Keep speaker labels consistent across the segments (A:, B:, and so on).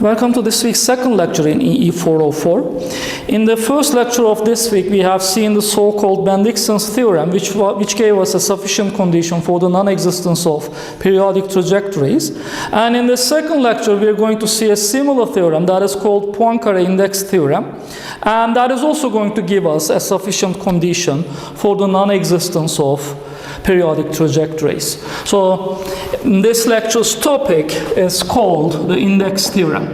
A: Welcome to this week's second lecture in EE404. In the first lecture of this week, we have seen the so-called Bendixson's theorem, which gave us a sufficient condition for the non-existence of periodic trajectories. And in the second lecture, we are going to see a similar theorem that is called Poincare Index Theorem. And that is also going to give us a sufficient condition for the non-existence of periodic trajectories. So this lecture's topic is called the index theorem.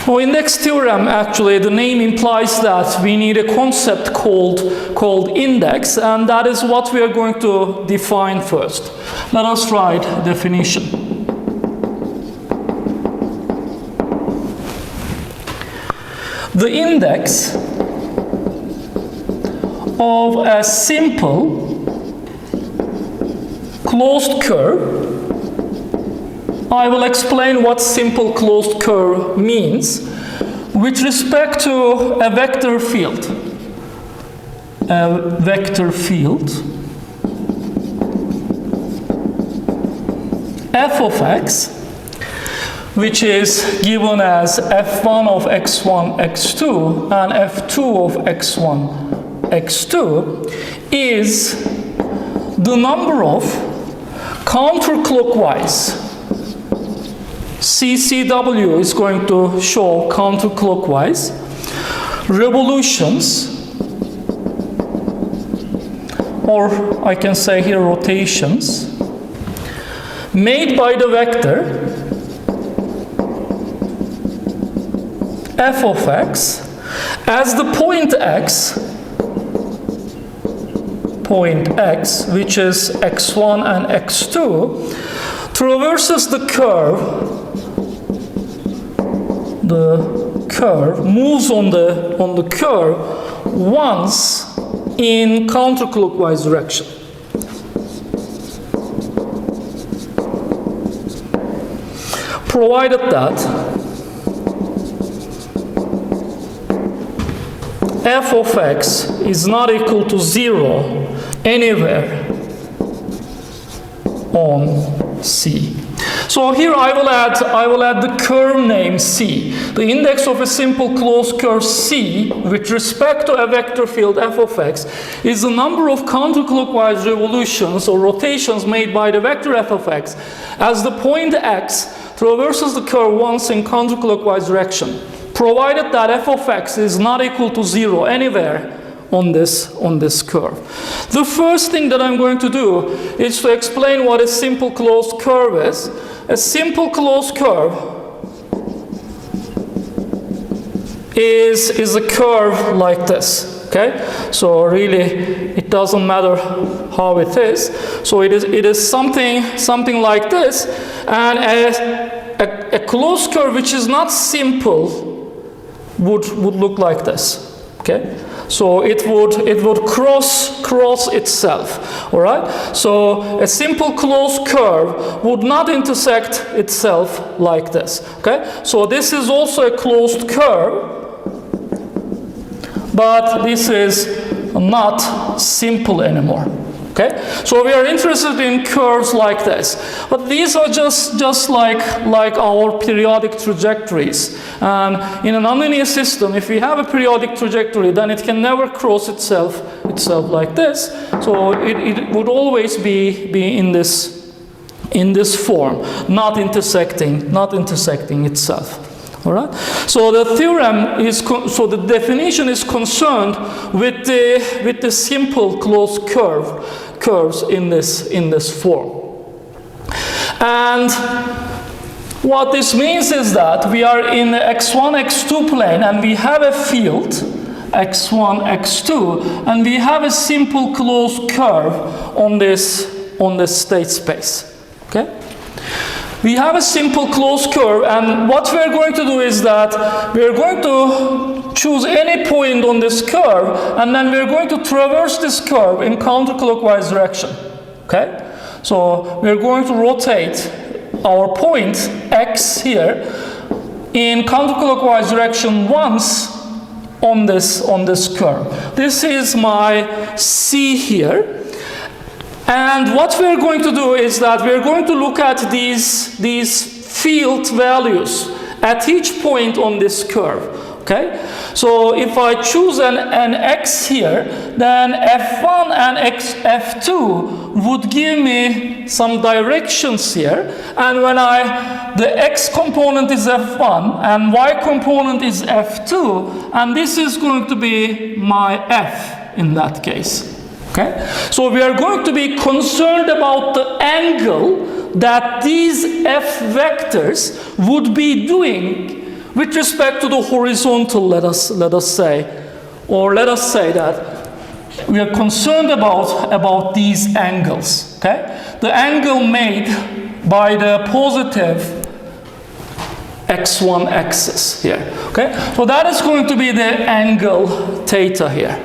A: For index theorem, actually, the name implies that we need a concept called index, and that is what we are going to define first. Let us write definition. The index of a simple closed curve, I will explain what simple closed curve means with respect to a vector field. A vector field f of x, which is given as f1 of x1, x2, and f2 of x1, x2, is the number of counterclockwise. CCW is going to show counterclockwise revolutions, or I can say here rotations, made by the vector f of x as the point x, which is x1 and x2, traverses the curve. The curve moves on the curve once in counterclockwise direction. Provided that f of x is not equal to 0 anywhere on C. So here I will add the curve name C. The index of a simple closed curve C with respect to a vector field f of x is the number of counterclockwise revolutions or rotations made by the vector f of x as the point x traverses the curve once in counterclockwise direction, provided that f of x is not equal to 0 anywhere on this curve. The first thing that I'm going to do is to explain what a simple closed curve is. A simple closed curve is a curve like this. Okay? So really it doesn't matter how it is. So it is something like this, and a closed curve which is not simple would look like this. Okay? So it would cross itself. All right? So a simple closed curve would not intersect itself like this. Okay? So this is also a closed curve, but this is not simple anymore. Okay? So we are interested in curves like this. But these are just like our periodic trajectories. And in a nonlinear system, if we have a periodic trajectory, then it can never cross itself like this. So it would always be in this form, not intersecting itself. All right. So the theorem so the definition is concerned with the simple closed curves in this form. And what this means is that we are in the x1, x2 plane, and we have a field x1, x2, and we have a simple closed curve on this state space. Okay. We have a simple closed curve, and what we're going to do is that we're going to choose any point on this curve, and then we're going to traverse this curve in counterclockwise direction. Okay? So we're going to rotate our point x here in counterclockwise direction once on this curve. This is my C here. And what we're going to do is that we're going to look at these field values at each point on this curve. Okay? So if I choose an x here, then f1 and f2 would give me some directions here. And when the x component is f1 and y component is f2, and this is going to be my f in that case. Okay? So we are going to be concerned about the angle that these f vectors would be doing with respect to the horizontal, let us say, or let us say that we are concerned about these angles. Okay? The angle made by the positive x1 axis here. Okay? So that is going to be the angle theta here.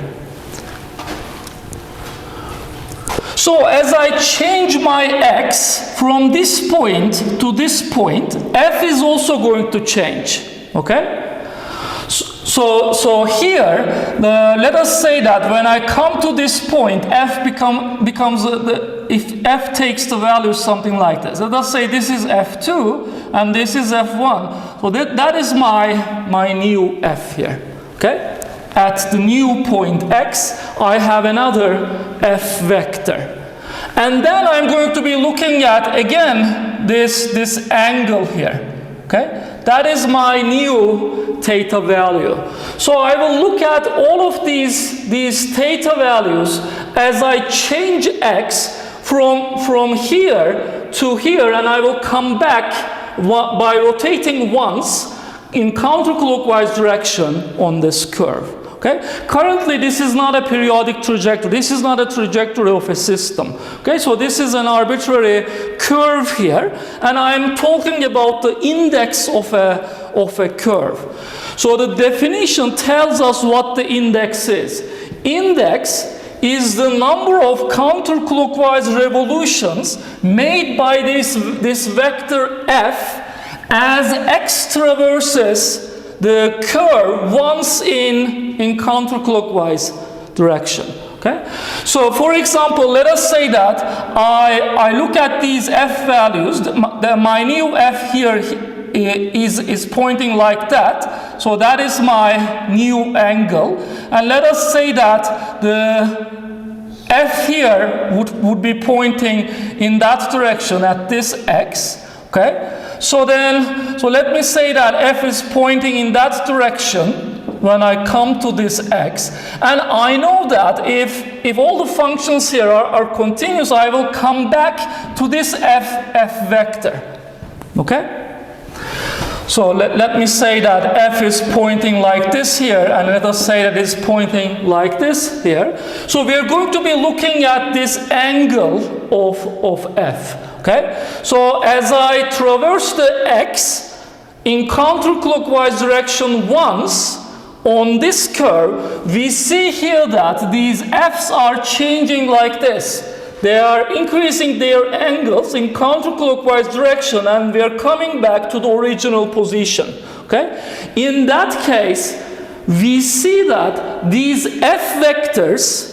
A: So as I change my x from this point to this point, f is also going to change. Okay? So here, let us say that when I come to this point, f becomes if f takes the value something like this. Let us say this is f2 and this is f1. So that is my new f here. Okay? At the new point x, I have another f vector. And then I'm going to be looking at, again, this angle here. Okay? That is my new theta value. So I will look at all of these theta values as I change x from here to here, and I will come back by rotating once in counterclockwise direction on this curve. Okay? Currently, this is not a periodic trajectory. This is not a trajectory of a system. Okay? So this is an arbitrary curve here, and I'm talking about the index of a curve. So the definition tells us what the index is. Index is the number of counterclockwise revolutions made by this vector f as x traverses the curve once in counterclockwise direction. Okay? So for example, let us say that I look at these f values, my new f here is pointing like that. So that is my new angle. And let us say that the f here would be pointing in that direction at this x. Okay? So let me say that f is pointing in that direction when I come to this x. And I know that if all the functions here are continuous, I will come back to this f vector. Okay? So let me say that f is pointing like this here, and let us say that it's pointing like this here. So we are going to be looking at this angle of f. Okay? So as I traverse the x in counterclockwise direction once on this curve, we see here that these f's are changing like this. They are increasing their angles in counterclockwise direction, and we are coming back to the original position. Okay? In that case, we see that these f vectors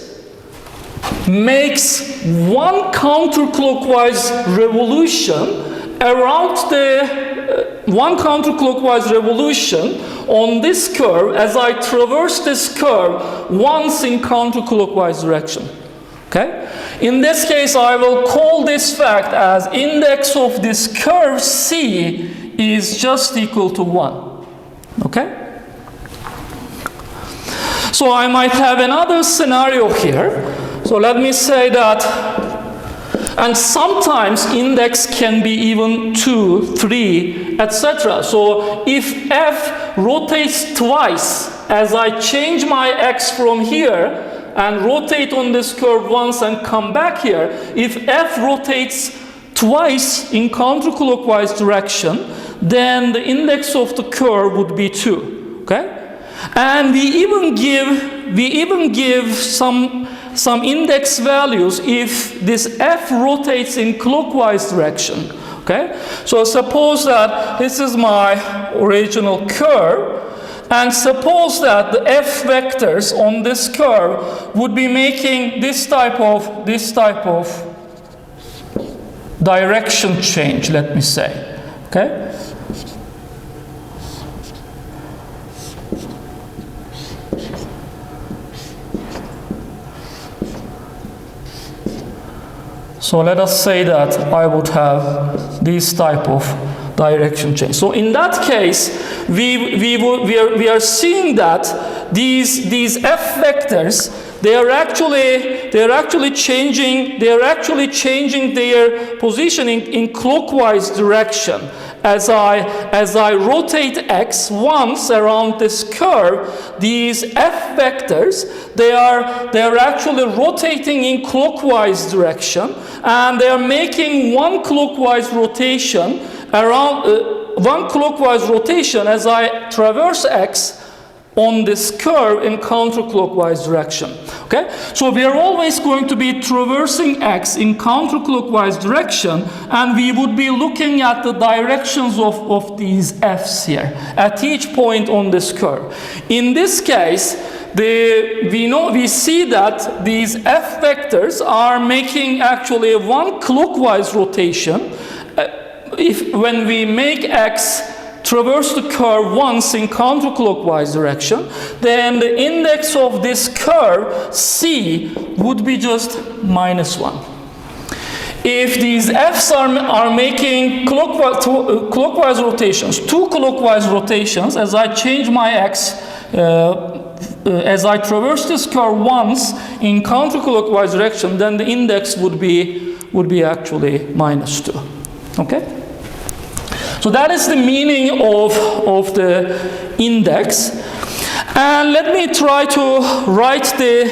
A: makes one counterclockwise revolution around one counterclockwise revolution on this curve as I traverse this curve once in counterclockwise direction. Okay? In this case, I will call this fact as index of this curve C is just equal to 1. Okay? So I might have another scenario here. So let me say that, and sometimes index can be even 2, 3, etc. So if f rotates twice as I change my x from here and rotate on this curve once and come back here, if f rotates twice in counterclockwise direction, then the index of the curve would be 2. Okay? And we even give some index values if this f rotates in clockwise direction. Okay? So suppose that this is my original curve, and suppose that the f vectors on this curve would be making this type of direction change, let me say. Okay? So let us say that I would have this type of direction change. So in that case, we are seeing that these F vectors, they are actually changing their position in clockwise direction. As I rotate x once around this curve, these F vectors, they are actually rotating in clockwise direction, and they are making one clockwise rotation as I traverse x on this curve in counterclockwise direction. Okay? So we are always going to be traversing x in counterclockwise direction, and we would be looking at the directions of these f's here at each point on this curve. In this case, we see that these f vectors are making actually one clockwise rotation. When we make x traverse the curve once in counterclockwise direction, then the index of this curve, c, would be just -1. If these f's are making clockwise rotations, two clockwise rotations, as I change my x, as I traverse this curve once in counterclockwise direction, then the index would be actually -2. Okay? So that is the meaning of the index. And let me try to write the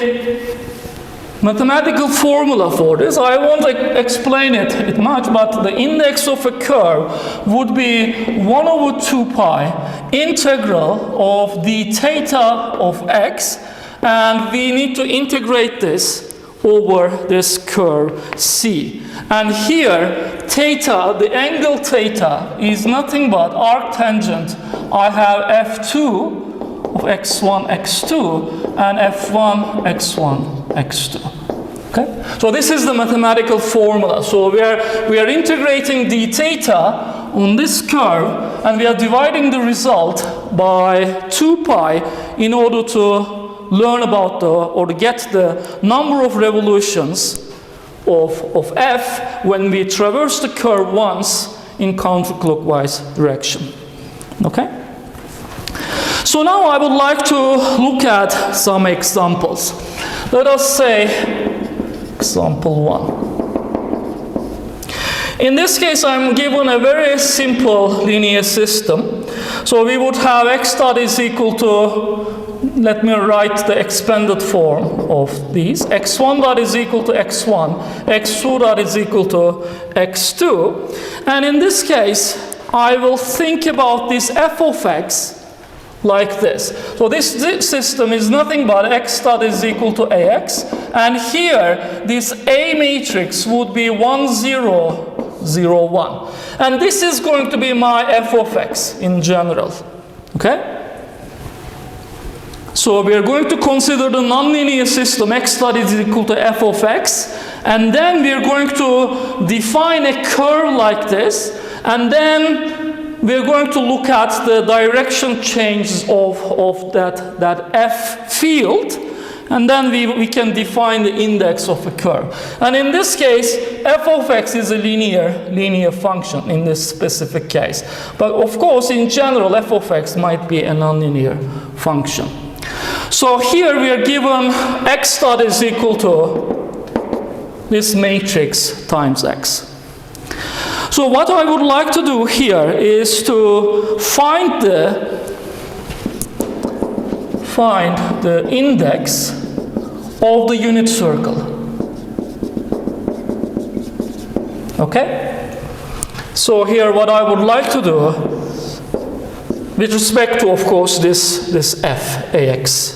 A: mathematical formula for this. I won't explain it much, but the index of a curve would be 1/2 pi integral of the theta of x, and we need to integrate this over this curve C. And here, theta, the angle theta, is nothing but arctangent. I have F2 of x1, x2, and F1, x1, x2. Okay? So this is the mathematical formula. So we are integrating the theta on this curve, and we are dividing the result by 2 pi in order to learn about or get the number of revolutions of f when we traverse the curve once in counterclockwise direction. Okay? So now I would like to look at some examples. Let us say example 1. In this case, I'm given a very simple linear system. So we would have x dot is equal to, let me write the expanded form of these. x1 dot is equal to x1, x2 dot is equal to x2. And in this case, I will think about this f of x like this. So this system is nothing but x dot is equal to ax. And here, this A matrix would be 1, 0, 0, 1. And this is going to be my f of x in general. Okay? So we are going to consider the nonlinear system x dot is equal to f of x, and then we are going to define a curve like this, and then we are going to look at the direction changes of that f field, and then we can define the index of a curve. And in this case, f of x is a linear function in this specific case. But of course, in general, f of x might be a nonlinear function. So here we are given x dot is equal to this matrix times x. So what I would like to do here is to find the index of the unit circle. Okay? So here what I would like to do, with respect to, of course, this f, ax.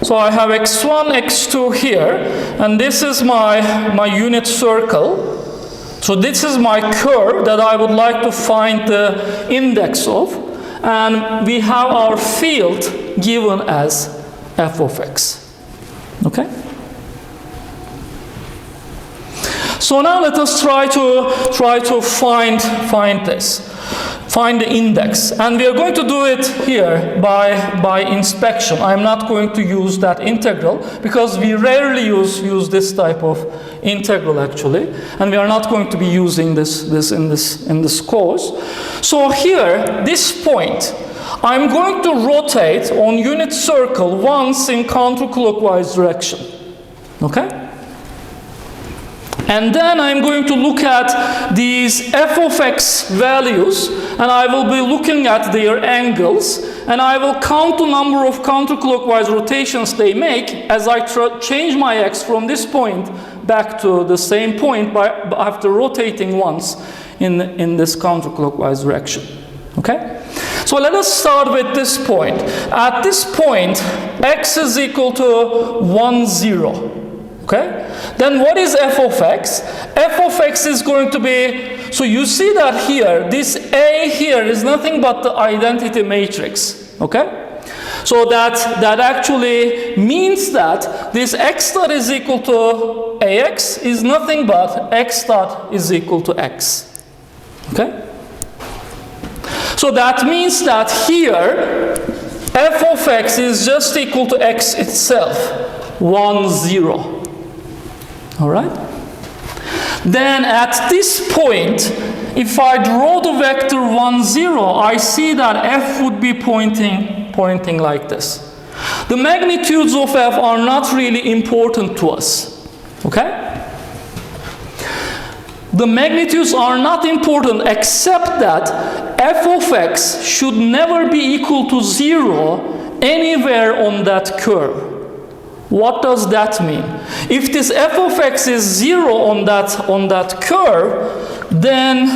A: So I have x1, x2 here, and this is my unit circle. So this is my curve that I would like to find the index of, and we have our field given as f of x. Okay? So now let us try to find this. Find the index, and we are going to do it here by inspection. I'm not going to use that integral because we rarely use this type of integral actually, and we are not going to be using this in this course. So here, this point, I'm going to rotate on unit circle once in counterclockwise direction. Okay? And then I'm going to look at these f of x values, and I will be looking at their angles, and I will count the number of counterclockwise rotations they make as I change my x from this point back to the same point after rotating once in this counterclockwise direction. Okay? So let us start with this point. At this point, x is equal to 1, 0. Okay? Then what is f of x? F of x is going to be, so you see that here, this A here is nothing but the identity matrix. Okay? So that actually means that this x dot is equal to ax is nothing but x dot is equal to x. Okay? So that means that here, f of x is just equal to x itself, 1, 0. All right? Then at this point, if I draw the vector 1, 0, I see that f would be pointing like this. The magnitudes of f are not really important to us. Okay? The magnitudes are not important except that f of x should never be equal to 0 anywhere on that curve. What does that mean? If this f of x is 0 on that curve, then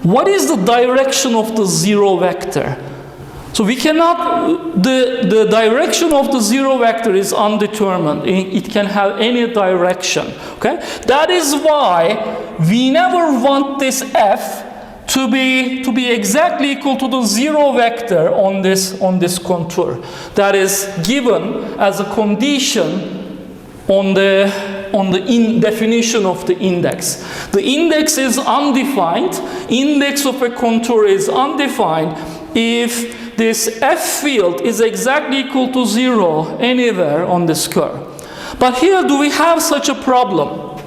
A: what is the direction of the 0 vector? So we cannot, the direction of the 0 vector is undetermined. It can have any direction. Okay? That is why we never want this f to be exactly equal to the 0 vector on this contour. That is given as a condition on the definition of the index. The index is undefined. Index of a contour is undefined if this f field is exactly equal to 0 anywhere on this curve. But here, do we have such a problem?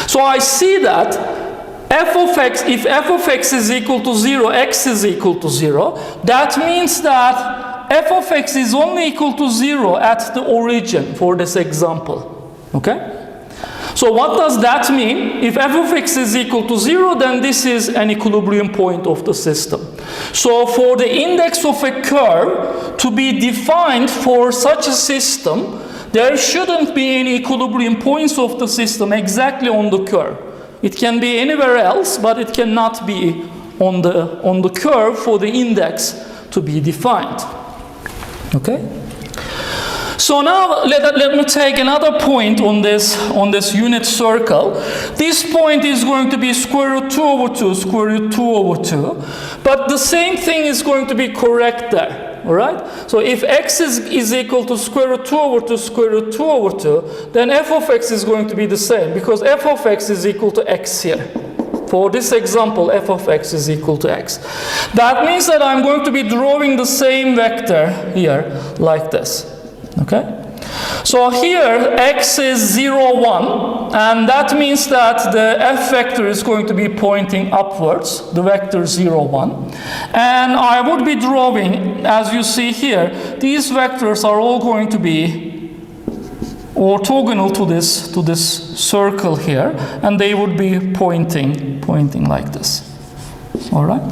A: So I see that f of x, if f of x is equal to 0, x is equal to 0, that means that f of x is only equal to 0 at the origin for this example. Okay? So what does that mean? If f of x is equal to 0, then this is an equilibrium point of the system. So for the index of a curve to be defined for such a system, there shouldn't be any equilibrium points of the system exactly on the curve. It can be anywhere else, but it cannot be on the curve for the index to be defined. Okay? So now let me take another point on this unit circle. This point is going to be square root 2 over 2, square root 2 over 2. But the same thing is going to be correct there. All right? So if x is equal to square root 2 over 2, square root 2 over 2, then f of x is going to be the same because f of x is equal to x here. For this example, f of x is equal to x. That means that I'm going to be drawing the same vector here like this. Okay? So here, x is 0, 1, and that means that the f vector is going to be pointing upwards, the vector 0, 1. And I would be drawing, as you see here, these vectors are all going to be orthogonal to this circle here, and they would be pointing like this. All right?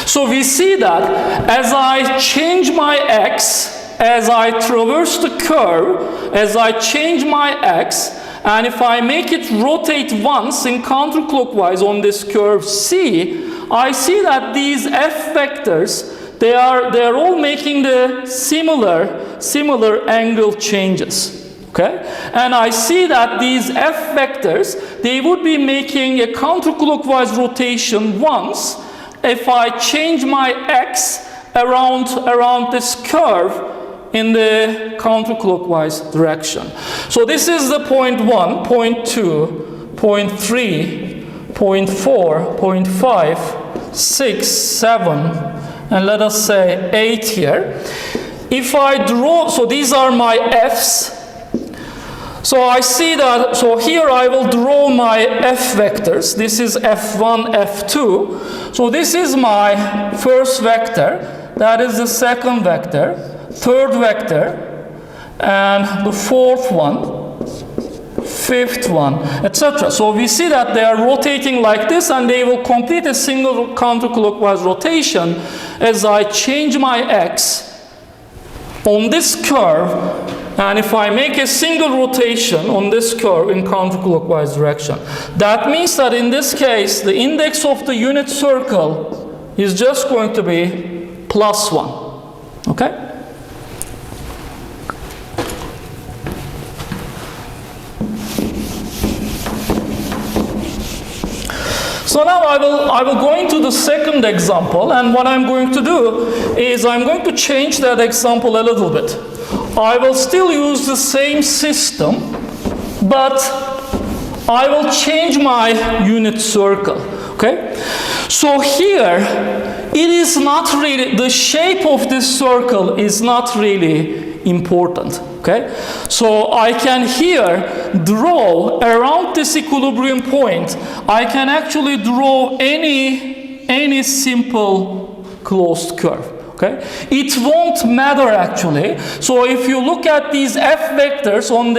A: So we see that as I change my x, as I traverse the curve, as I change my x, and if I make it rotate once in counterclockwise on this curve C, I see that these f vectors, they are all making the similar angle changes. Okay? And I see that these f vectors, they would be making a counterclockwise rotation once if I change my x around this curve in the counterclockwise direction. So this is the point 1, point 2, 0.3, 0.4, 0.5, 6, 7, and let us say 8 here. If I draw, so these are my F's. So I see that, so here I will draw my F vectors. This is F1, F2. So this is my first vector. That is the second vector, third vector, and the fourth one, fifth one, etc. So we see that they are rotating like this, and they will complete a single counterclockwise rotation as I change my X on this curve. And if I make a single rotation on this curve in counterclockwise direction, that means that in this case, the index of the unit circle is just going to be +1. Okay? So now I will go into the second example, and what I'm going to do is I'm going to change that example a little bit. I will still use the same system, but I will change my unit circle, okay? So here, it is not really, the shape of this circle is not really important, okay? So I can here draw around this equilibrium point, I can actually draw any simple closed curve. Okay? It won't matter actually. So if you look at these F vectors on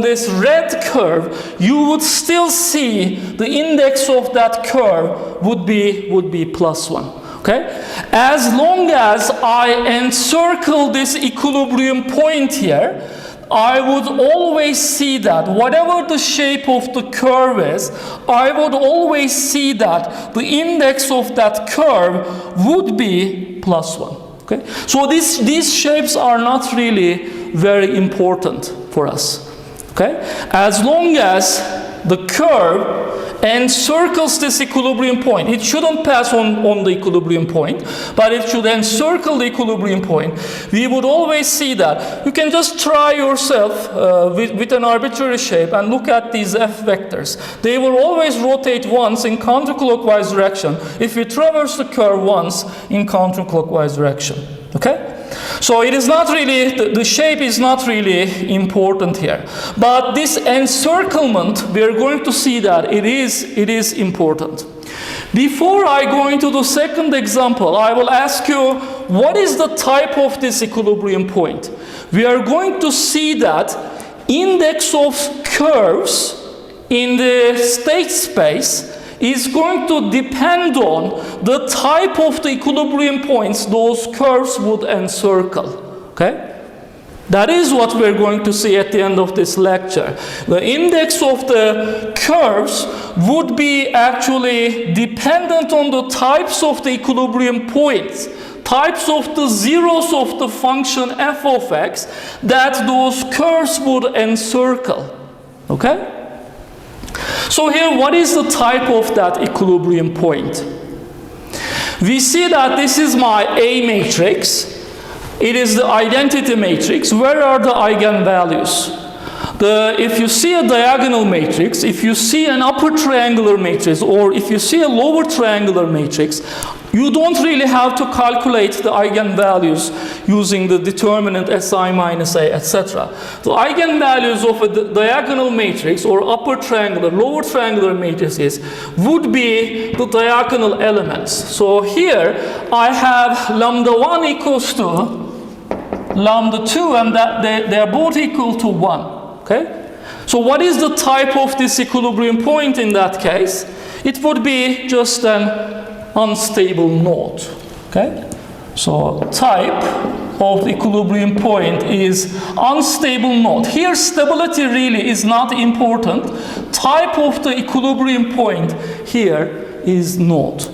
A: this red curve, you would still see the index of that curve would be +1. Okay? As long as I encircle this equilibrium point here, I would always see that whatever the shape of the curve is, I would always see that the index of that curve would be +1. Okay? So these shapes are not really very important for us. Okay? As long as the curve encircles this equilibrium point, it shouldn't pass on the equilibrium point, but it should encircle the equilibrium point, we would always see that. You can just try yourself with an arbitrary shape and look at these F vectors. They will always rotate once in counterclockwise direction if we traverse the curve once in counterclockwise direction. Okay? So it is not really, the shape is not really important here. But this encirclement, we are going to see that it is important. Before I go into the second example, I will ask you, what is the type of this equilibrium point? We are going to see that index of curves in the state space is going to depend on the type of the equilibrium points those curves would encircle. Okay? That is what we're going to see at the end of this lecture. The index of the curves would be actually dependent on the types of the equilibrium points, types of the zeros of the function f of x that those curves would encircle. Okay? So here, what is the type of that equilibrium point? We see that this is my A matrix. It is the identity matrix. Where are the eigenvalues? If you see a diagonal matrix, if you see an upper triangular matrix, or if you see a lower triangular matrix, you don't really have to calculate the eigenvalues using the determinant Si minus A, etc. The eigenvalues of a diagonal matrix or upper triangular, lower triangular matrices would be the diagonal elements. So here I have lambda 1 equals to lambda 2, and that they are both equal to 1. Okay? So what is the type of this equilibrium point in that case? It would be just an unstable node. Okay? So type of the equilibrium point is unstable node. Here stability really is not important. Type of the equilibrium point here is node.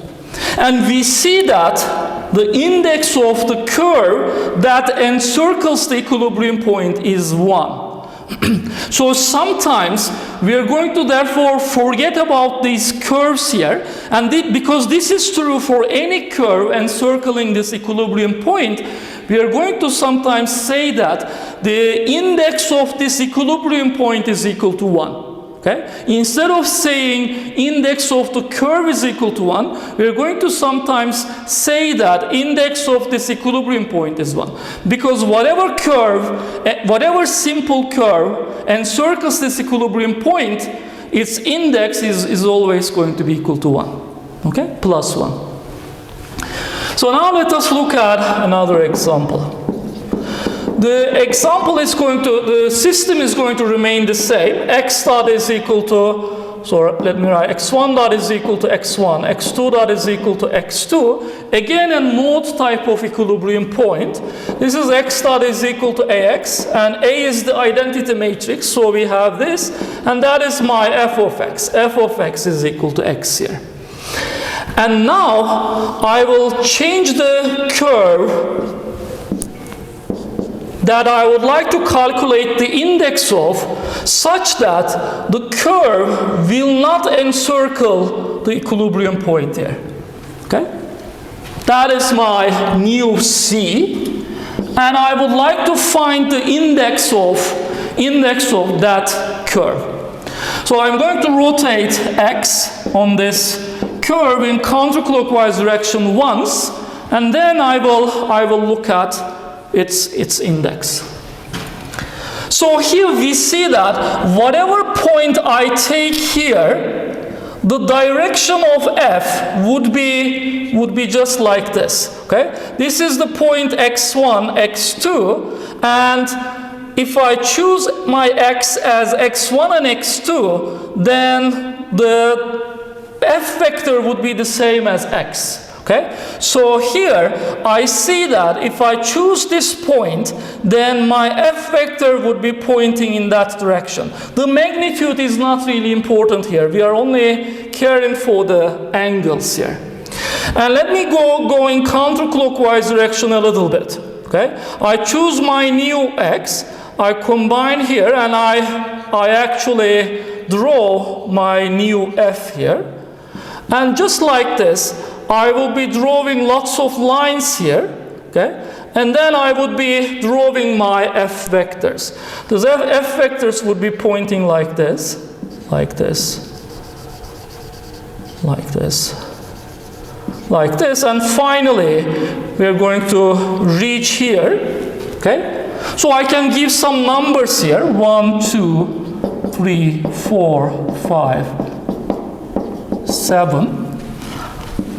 A: And we see that the index of the curve that encircles the equilibrium point is 1. So sometimes we are going to therefore forget about these curves here, and because this is true for any curve encircling this equilibrium point, we are going to sometimes say that the index of this equilibrium point is equal to 1. Okay? Instead of saying index of the curve is equal to 1, we are going to sometimes say that index of this equilibrium point is 1. Because whatever curve, whatever simple curve encircles this equilibrium point, its index is always going to be equal to 1. Okay? Plus 1. So now let us look at another example. The example is the system is going to remain the same. X dot is equal to, so let me write, x1 dot is equal to x1, x2 dot is equal to x2. Again, a node type of equilibrium point. This is x dot is equal to ax, and A is the identity matrix, so we have this, and that is my f of x. F of x is equal to x here. And now I will change the curve that I would like to calculate the index of, such that the curve will not encircle the equilibrium point here. Okay? That is my new C, and I would like to find the index of that curve. So I'm going to rotate X on this curve in counterclockwise direction once, and then I will look at its index. So here we see that whatever point I take here, the direction of f would be just like this. Okay? This is the point x1, x2, and if I choose my x as x1 and x2, then the f vector would be the same as x. Okay, so here I see that if I choose this point, then my f vector would be pointing in that direction. The magnitude is not really important here. We are only caring for the angles here. And let me go in counterclockwise direction a little bit. Okay, I choose my new x, I combine here, and I actually draw my new f here. And just like this, I will be drawing lots of lines here, okay? And then I would be drawing my f vectors. Those f vectors would be pointing like this, like this, like this, like this, and finally we are going to reach here, okay? So I can give some numbers here, 1, 2, 3, 4, 5, 7.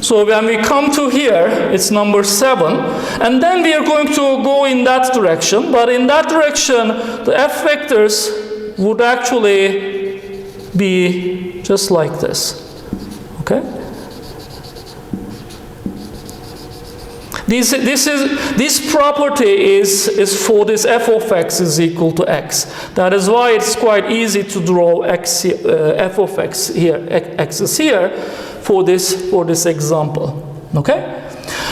A: So when we come to here, it's number 7, and then we are going to go in that direction, but in that direction, the f vectors would actually be just like this, okay? This property is for this f of x is equal to x. That is why it's quite easy to draw x, f of x here, x is here, for this example. Okay?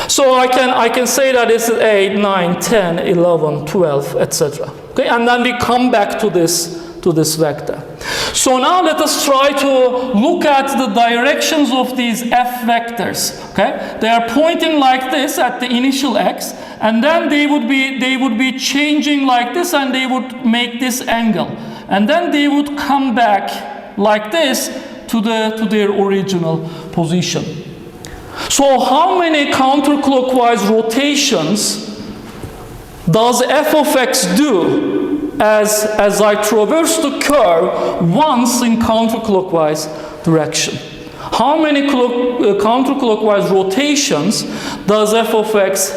A: So I can say that this is 8, 9, 10, 11, 12, etc. Okay? And then we come back to this vector. So now let us try to look at the directions of these f vectors. Okay? They are pointing like this at the initial x, and then they would be changing like this, and they would make this angle. And then they would come back like this to their original position. So how many counterclockwise rotations does f of x do as I traverse the curve once in counterclockwise direction? How many counterclockwise rotations does f of x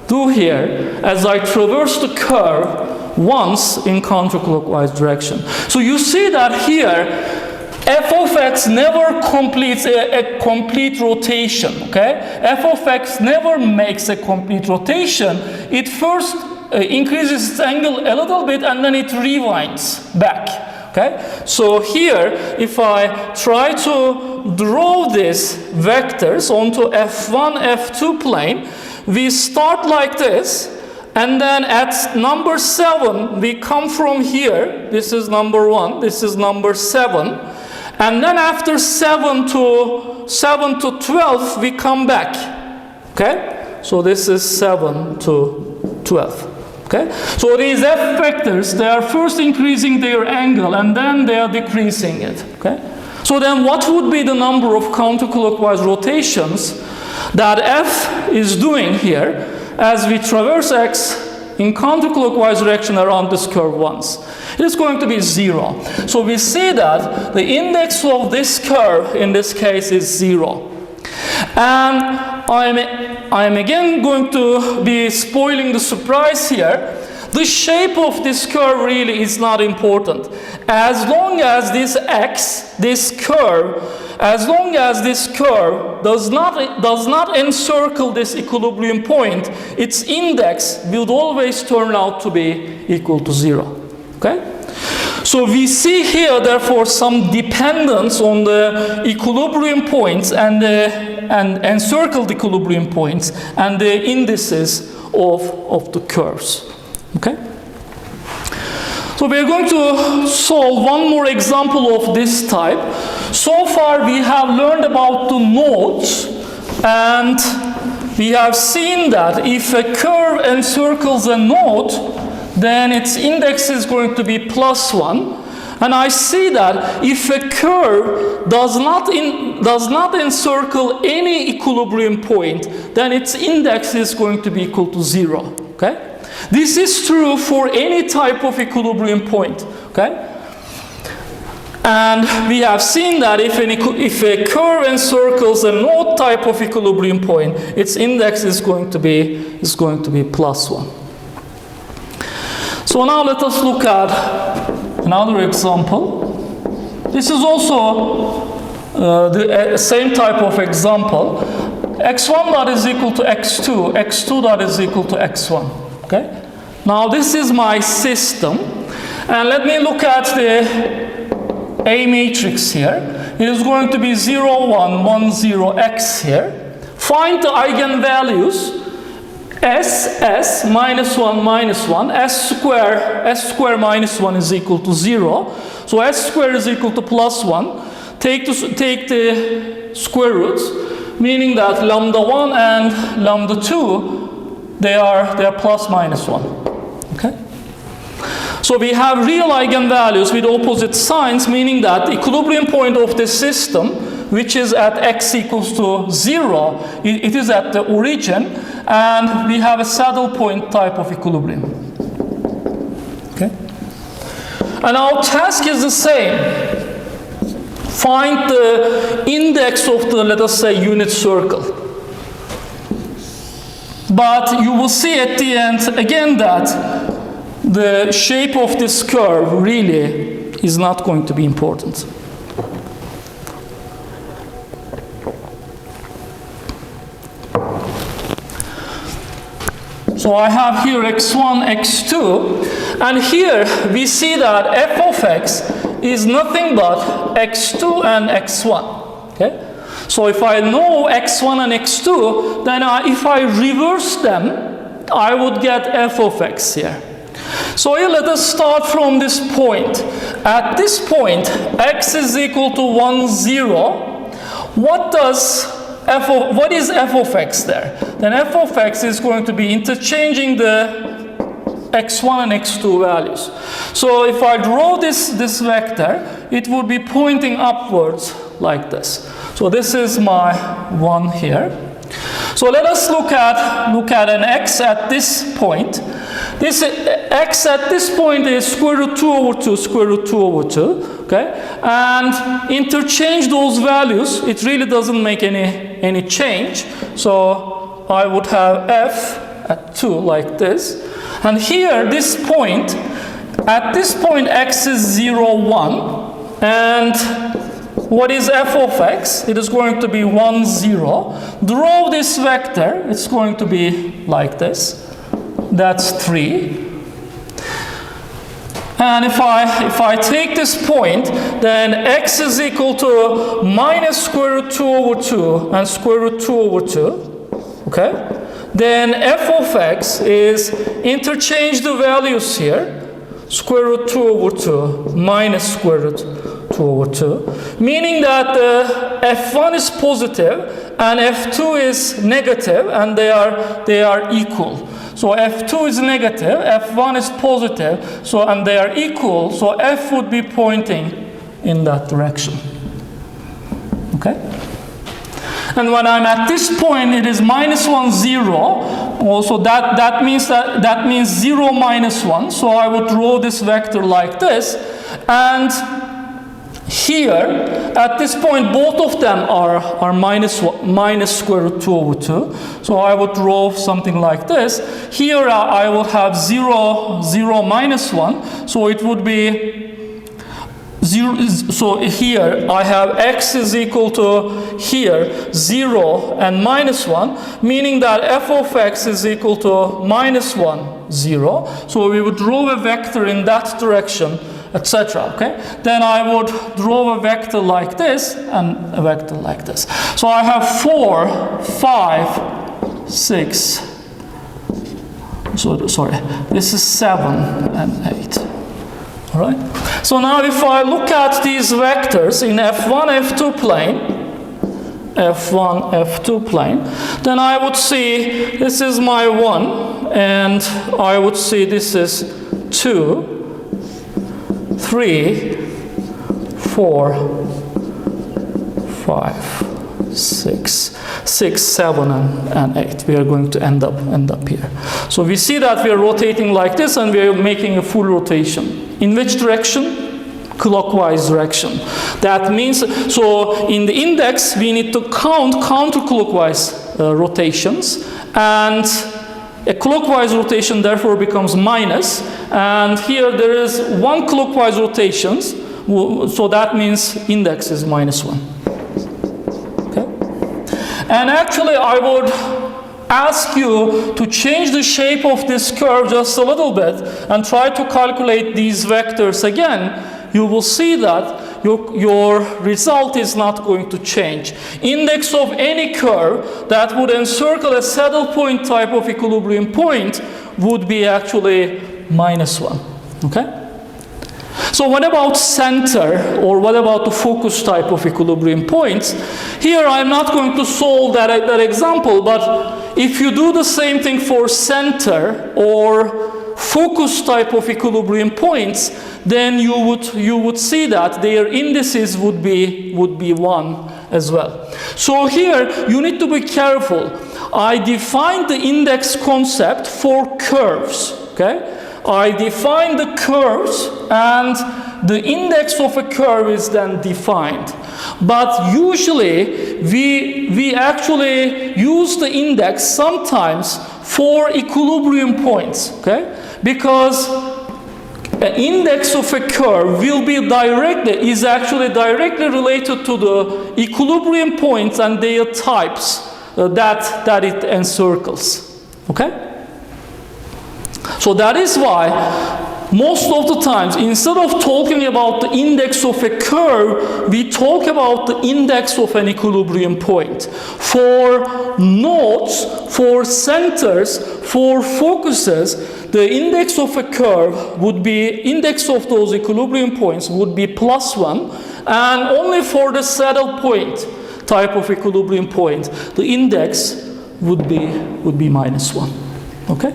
A: do here as I traverse the curve once in counterclockwise direction? So you see that here f of x never completes a complete rotation, okay? F of x never makes a complete rotation. It first increases its angle a little bit, and then it rewinds back, okay? So here, if I try to draw these vectors onto f1, f2 plane, we start like this, and then at number 7, we come from here. This is number 1, this is number 7. And then after 7 to 12, we come back. Okay? So this is 7 to 12. Okay? So these f vectors, they are first increasing their angle and then they are decreasing it. Okay? So then what would be the number of counterclockwise rotations that f is doing here as we traverse x in counterclockwise direction around this curve once? It is going to be 0. So we see that the index of this curve in this case is 0. And I'm again going to be spoiling the surprise here. The shape of this curve really is not important. As long as this x, this curve, as long as this curve does not encircle this equilibrium point, its index will always turn out to be equal to 0. Okay? So we see here, therefore, some dependence on the equilibrium points and encircled equilibrium points and the indices of the curves. Okay? So we are going to solve one more example of this type. So far we have learned about the nodes, and we have seen that if a curve encircles a node, then its index is going to be +1. And I see that if a curve does not encircle any equilibrium point, then its index is going to be equal to 0. Okay? This is true for any type of equilibrium point. Okay? And we have seen that if a curve encircles a node type of equilibrium point, its index is going to be +1. So now let us look at another example. This is also the same type of example. x1 dot is equal to x2, x2 dot is equal to x1. Okay? Now this is my system, and let me look at the A matrix here. It is going to be 0, 1, 1, 0, x here. Find the eigenvalues s, minus 1, minus 1, s square minus 1 is equal to 0. So s square is equal to +1. Take the square roots, meaning that lambda 1 and lambda 2, they are plus minus 1. Okay? So we have real eigenvalues with opposite signs, meaning that the equilibrium point of this system, which is at x equals to 0, it is at the origin, and we have a saddle point type of equilibrium. Okay? And our task is the same. Find the index of the, let us say, unit circle. But you will see at the end again that the shape of this curve really is not going to be important. So I have here x1, x2, and here we see that f of x is nothing but x2 and x1. Okay? So if I know x1 and x2, then if I reverse them, I would get f of x here. So here let us start from this point. At this point, x is equal to 1, 0. What is f of x there? Then f of x is going to be interchanging the x1 and x2 values. So if I draw this vector, it would be pointing upwards like this. So this is my 1 here. So let us look at an x at this point. This x at this point is square root 2 over 2, square root 2 over 2. Okay? And interchange those values. It really doesn't make any change. So I would have f at 2 like this. And here, this point, at this point x is 0, 1. And what is f of x? It is going to be 1, 0. Draw this vector. It's going to be like this. That's 3. And if I take this point, then x is equal to minus square root 2 over 2 and square root 2 over 2. Okay? Then f of x is, interchange the values here. Square root 2 over 2 minus square root 2 over 2. Meaning that f1 is positive and f2 is negative, and they are equal. so F2 is negative, F1 is positive, so, and they are equal, so F would be pointing in that direction. Okay? And when I'm at this point, it is -1, 0. Also, that means 0, -1. So I would draw this vector like this. And here, at this point, both of them are minus square root 2 over 2. So I would draw something like this. Here I will have 0, 0, -1. So it would be 0, so here I have x is equal to here 0 and -1, meaning that f of x is equal to -1, 0. So we would draw a vector in that direction, etc. Okay? Then I would draw a vector like this and a vector like this. So I have 4, 5, 6. So sorry, this is 7 and 8. All right. So now if I look at these vectors in F1, F2 plane, F1, F2 plane, then I would see this is my 1, and I would see this is 2, 3, 4, 5, 6, 7, and 8. We are going to end up here. So we see that we are rotating like this, and we are making a full rotation. In which direction? Clockwise direction. That means, so in the index, we need to count counterclockwise rotations, and a clockwise rotation therefore becomes minus, and here there is 1 clockwise rotations, so that means index is -1. Okay? And actually I would ask you to change the shape of this curve just a little bit and try to calculate these vectors again. You will see that your result is not going to change. Index of any curve that would encircle a saddle point type of equilibrium point would be actually -1. Okay? So what about center, or what about the focus type of equilibrium points? Here I'm not going to solve that example, but if you do the same thing for center or focus type of equilibrium points, then you would see that their indices would be 1 as well. So here you need to be careful. I defined the index concept for curves. Okay? I define the curves, and the index of a curve is then defined. But usually we actually use the index sometimes for equilibrium points, okay? Because an index of a curve is actually directly related to the equilibrium points and their types that it encircles, okay? So that is why most of the times, instead of talking about the index of a curve, we talk about the index of an equilibrium point. For nodes, for centers, for focuses, the index of a curve would be, index of those equilibrium points would be +1, and only for the saddle point type of equilibrium point, the index would be -1. Okay?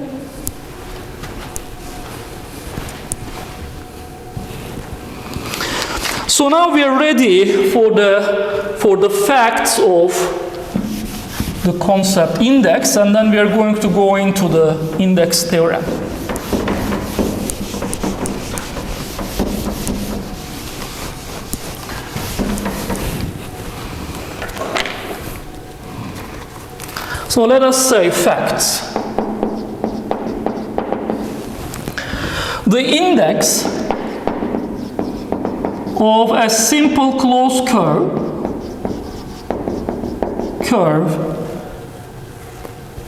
A: So now we are ready for the facts of the concept index, and then we are going to go into the index theorem. So let us say facts. The index of a simple closed curve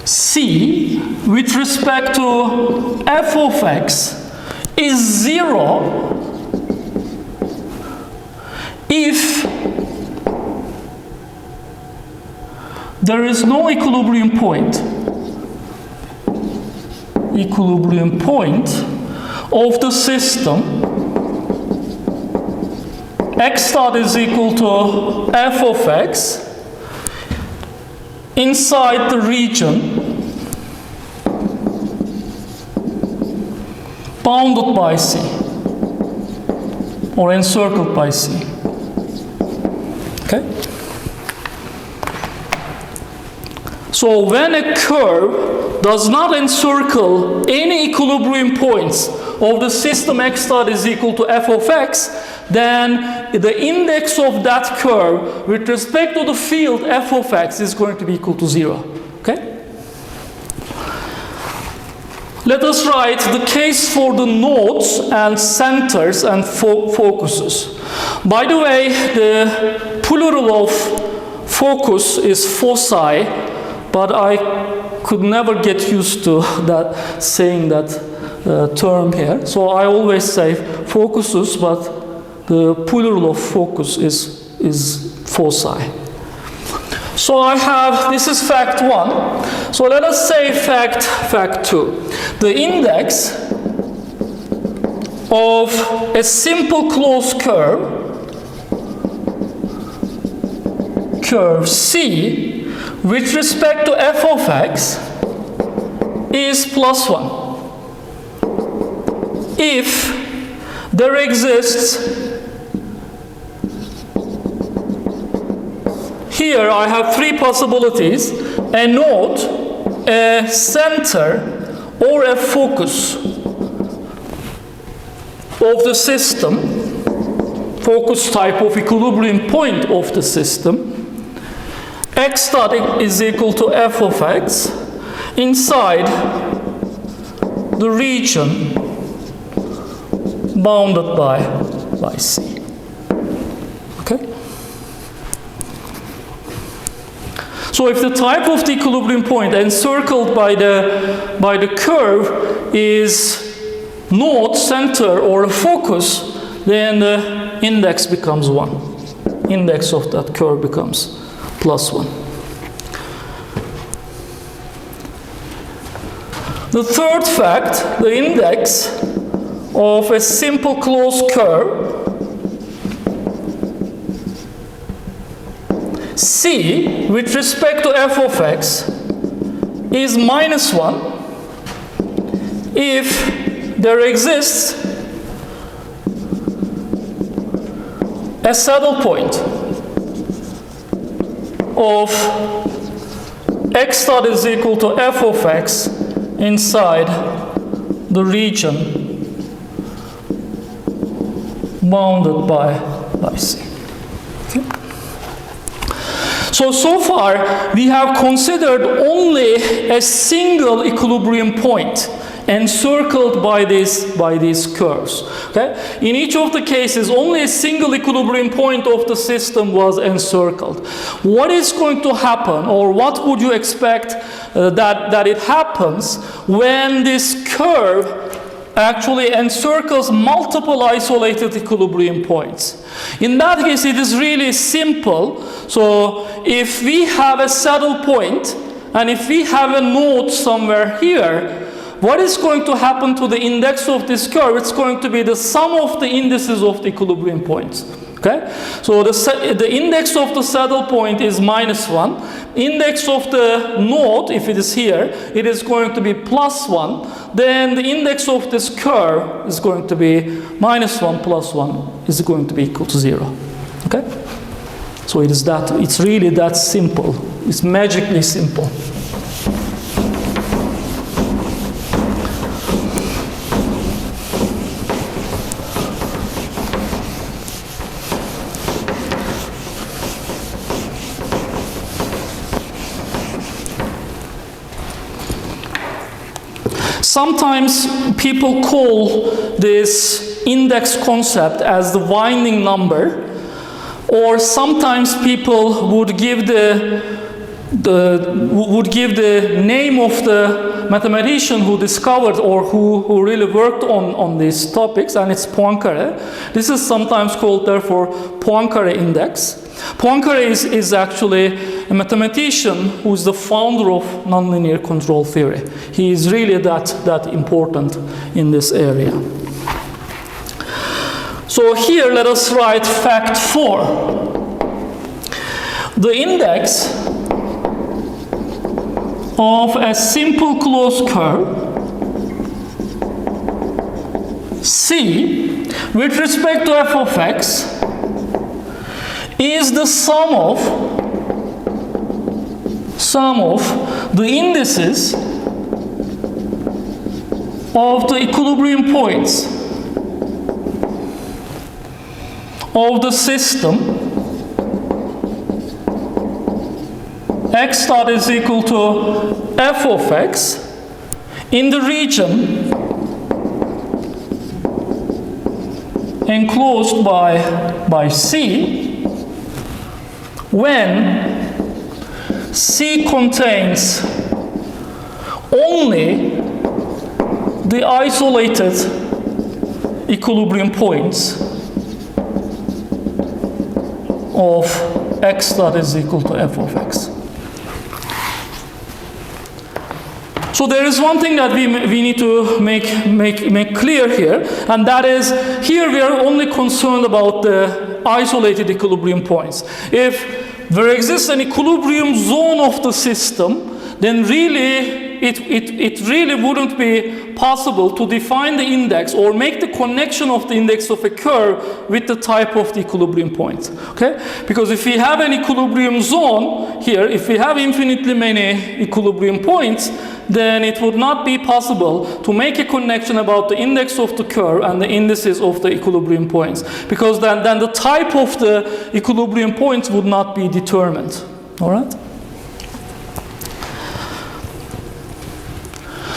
A: C with respect to f of x is 0 if there is no equilibrium point of the system xdot is equal to f of x inside the region bounded by C or encircled by C. Okay? So when a curve does not encircle any equilibrium points of the system x dot is equal to f of x, then the index of that curve with respect to the field f of x is going to be equal to 0. Okay? Let us write the case for the nodes and centers and focuses. By the way, the plural of focus is foci, but I could never get used to that saying that term here. So I always say focuses, but the plural of focus is foci. So I have, this is fact 1. So let us say fact 2. The index of a simple closed curve C with respect to f of x is +1. If there exists, here I have three possibilities: a node, a center, or a focus of the system, focus type of equilibrium point of the system, x dot is equal to f of x inside the region bounded by C. Okay? So if the type of the equilibrium point encircled by the curve is node, center, or a focus, then the index becomes 1. Index of that curve becomes +1. The third fact, the index of a simple closed curve C with respect to f of x is -1 if there exists a saddle point of x dot is equal to f of x inside the region bounded by C. Okay. So far we have considered only a single equilibrium point encircled by these curves. Okay? In each of the cases, only a single equilibrium point of the system was encircled. What is going to happen, or what would you expect that it happens when this curve actually encircles multiple isolated equilibrium points? In that case, it is really simple. So if we have a saddle point, and if we have a node somewhere here, what is going to happen to the index of this curve? It's going to be the sum of the indices of the equilibrium points. Okay? So the index of the saddle point is -1. Index of the node, if it is here, it is going to be +1. Then the index of this curve is going to be -1 + 1 is going to be equal to 0. Okay? So it's really that simple. It's magically simple. Sometimes people call this index concept as the winding number, or sometimes people would give the name of the mathematician who discovered or who really worked on these topics, and it's Poincare. This is sometimes called, therefore, Poincare Index. Poincare is actually a mathematician who is the founder of nonlinear control theory. He is really that important in this area. So here let us write fact 4. The index of a simple closed curve C with respect to f of x is the sum of the indices of the equilibrium points of the system x dot is equal to f of x in the region enclosed by C when C contains only the isolated equilibrium points of x dot is equal to f of x. So there is one thing that we need to make clear here, and that is here we are only concerned about the isolated equilibrium points. If there exists an equilibrium zone of the system, then really it really wouldn't be possible to define the index or make the connection of the index of a curve with the type of the equilibrium point. Okay? Because if we have an equilibrium zone here, if we have infinitely many equilibrium points, then it would not be possible to make a connection about the index of the curve and the indices of the equilibrium points, because then the type of the equilibrium points would not be determined. All right?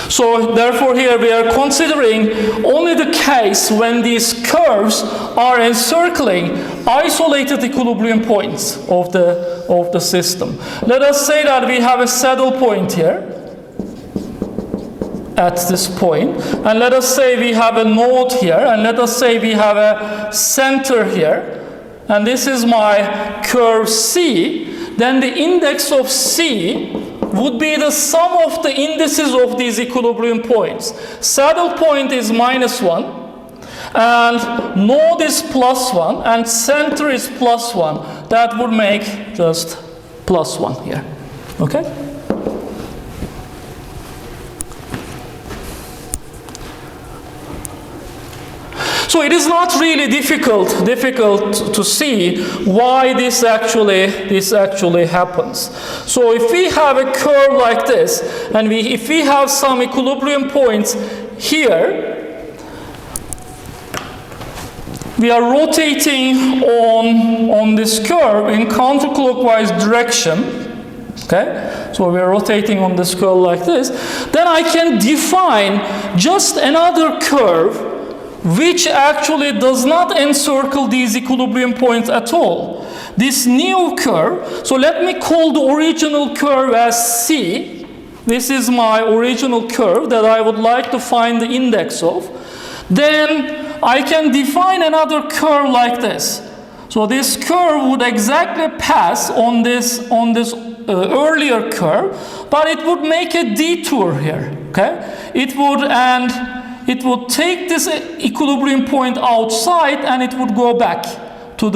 A: So therefore here we are considering only the case when these curves are encircling isolated equilibrium points of the system. Let us say that we have a saddle point here at this point, and let us say we have a node here, and let us say we have a center here, and this is my curve C. Then the index of C would be the sum of the indices of these equilibrium points. Saddle point is -1, and node is +1, and center is +1. That would make just +1 here. Okay? So it is not really difficult to see why this actually happens. So if we have a curve like this, and if we have some equilibrium points here, we are rotating on this curve in counterclockwise direction. Okay? So we are rotating on this curve like this. Then I can define just another curve which actually does not encircle these equilibrium points at all. This new curve, so let me call the original curve as C. This is my original curve that I would like to find the index of. Then I can define another curve like this. So this curve would exactly pass on this earlier curve, but it would make a detour here. Okay? It would take this equilibrium point outside, and it would go back to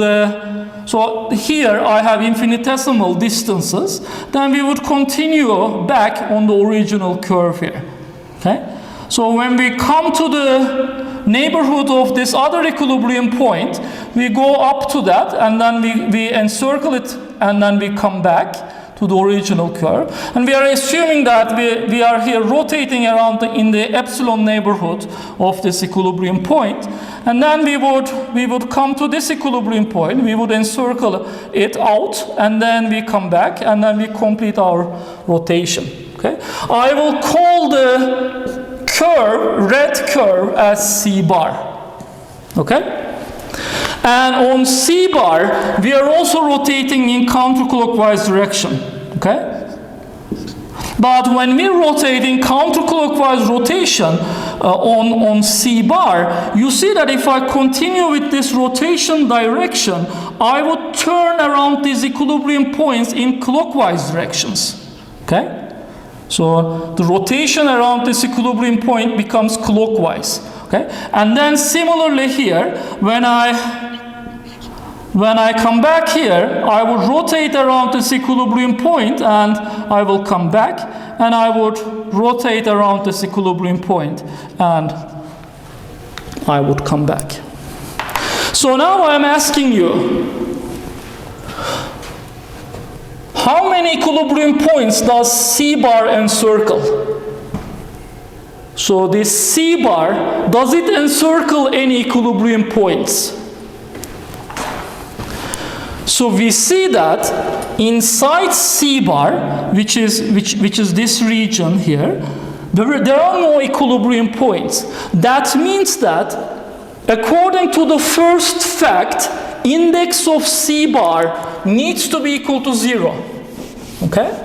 A: so here I have infinitesimal distances. Then we would continue back on the original curve here. Okay? So when we come to the neighborhood of this other equilibrium point, we go up to that, and then we encircle it, and then we come back to the original curve, and we are assuming that we are here rotating around in the epsilon neighborhood of this equilibrium point, and then we would come to this equilibrium point, we would encircle it out, and then we come back, and then we complete our rotation. Okay, I will call the curve, red curve, as C bar. Okay. And on C bar, we are also rotating in counterclockwise direction, okay? But when we rotate in counterclockwise rotation on C bar, you see that if I continue with this rotation direction, I would turn around these equilibrium points in clockwise directions, okay? So the rotation around this equilibrium point becomes clockwise, okay? And then similarly here, when I come back here, I would rotate around this equilibrium point, and I will come back, and I would rotate around this equilibrium point, and I would come back. So now I'm asking you, how many equilibrium points does C bar encircle? So this C bar, does it encircle any equilibrium points? So we see that inside C bar, which is this region here, there are no equilibrium points. That means that according to the first fact, index of C bar needs to be equal to 0. Okay?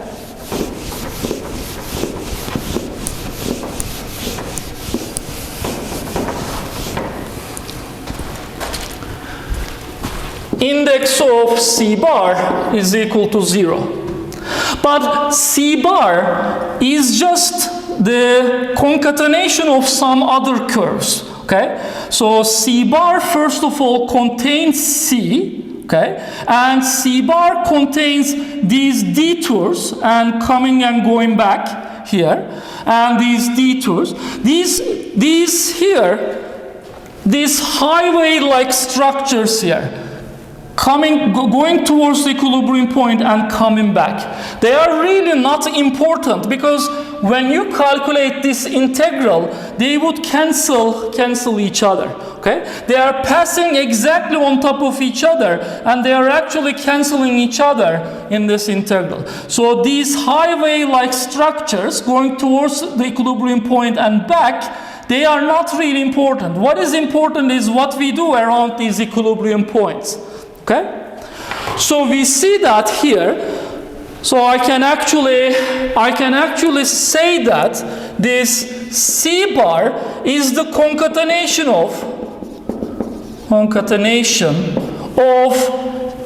A: Index of C bar is equal to 0. But C bar is just the concatenation of some other curves. Okay? So C bar first of all contains C, okay? And C bar contains these detours and coming and going back here. And these detours, these here, these highway-like structures here, going towards the equilibrium point and coming back. They are really not important because when you calculate this integral, they would cancel each other. Okay? They are passing exactly on top of each other and they are actually canceling each other in this integral. So these highway-like structures going towards the equilibrium point and back, they are not really important. What is important is what we do around these equilibrium points. Okay? So we see that here. So I can actually say that this C bar is the concatenation of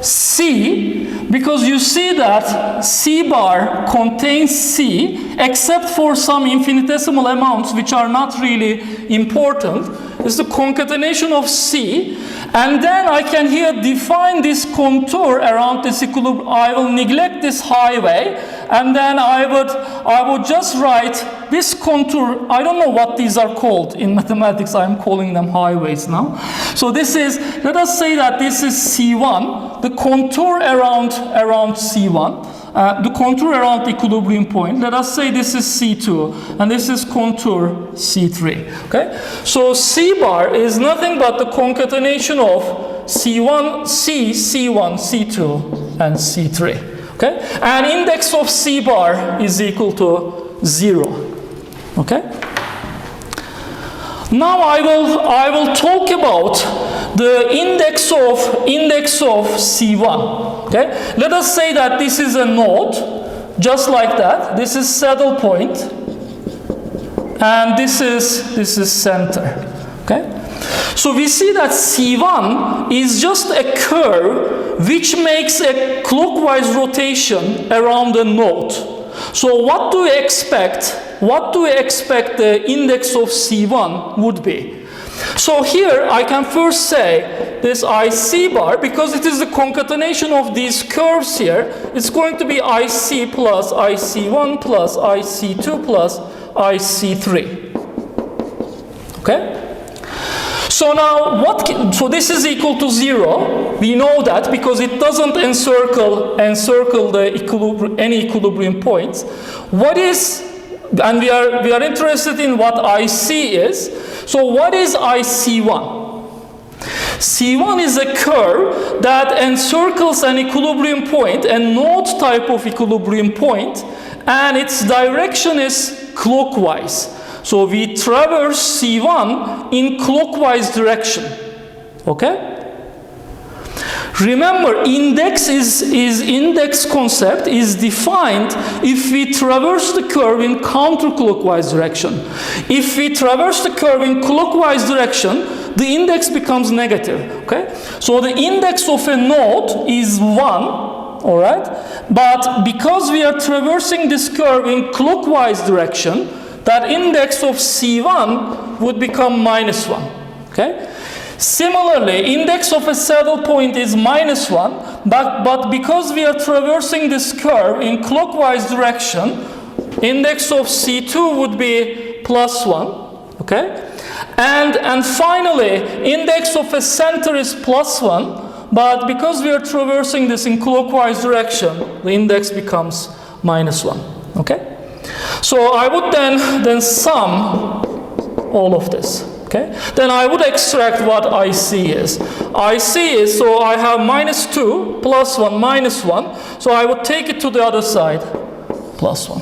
A: C, because you see that C bar contains C except for some infinitesimal amounts which are not really important. It's the concatenation of C, and then I can here define this contour around this equilibrium. I will neglect this highway, and then I would just write this contour. I don't know what these are called in mathematics. I'm calling them highways now. So this is, let us say that this is C1, the contour around C1. The contour around the equilibrium point. Let us say this is C2 and this is contour C3. Okay? So C bar is nothing but the concatenation of C1, C1, C2, and C3. Okay? And index of C bar is equal to 0. Okay? Now I will talk about the index of C1. Okay? Let us say that this is a node, just like that. This is saddle point, and this is center. Okay? So we see that C1 is just a curve which makes a clockwise rotation around the node. So what do we expect? What do we expect the index of C1 would be? So here I can first say this IC bar, because it is the concatenation of these curves here, it's going to be IC plus IC1 plus IC2 plus IC3. Okay? So now so this is equal to 0. We know that because it doesn't encircle the any equilibrium points. What is, and we are interested in what IC is. So what is IC1? C1 is a curve that encircles an equilibrium point, a node type of equilibrium point, and its direction is clockwise. So we traverse C1 in clockwise direction. Okay? Remember, index concept is defined if we traverse the curve in counterclockwise direction. If we traverse the curve in clockwise direction, the index becomes negative. Okay? So the index of a node is 1, all right? But because we are traversing this curve in clockwise direction, that index of C1 would become -1. Okay? Similarly, index of a saddle point is -1, but because we are traversing this curve in clockwise direction, index of C2 would be +1, okay? And finally, index of a center is +1, but because we are traversing this in clockwise direction, the index becomes -1. Okay? So I would then sum all of this. Okay? Then I would extract what IC is. IC is, so I have -2, +1, -1. So I would take it to the other side, +1.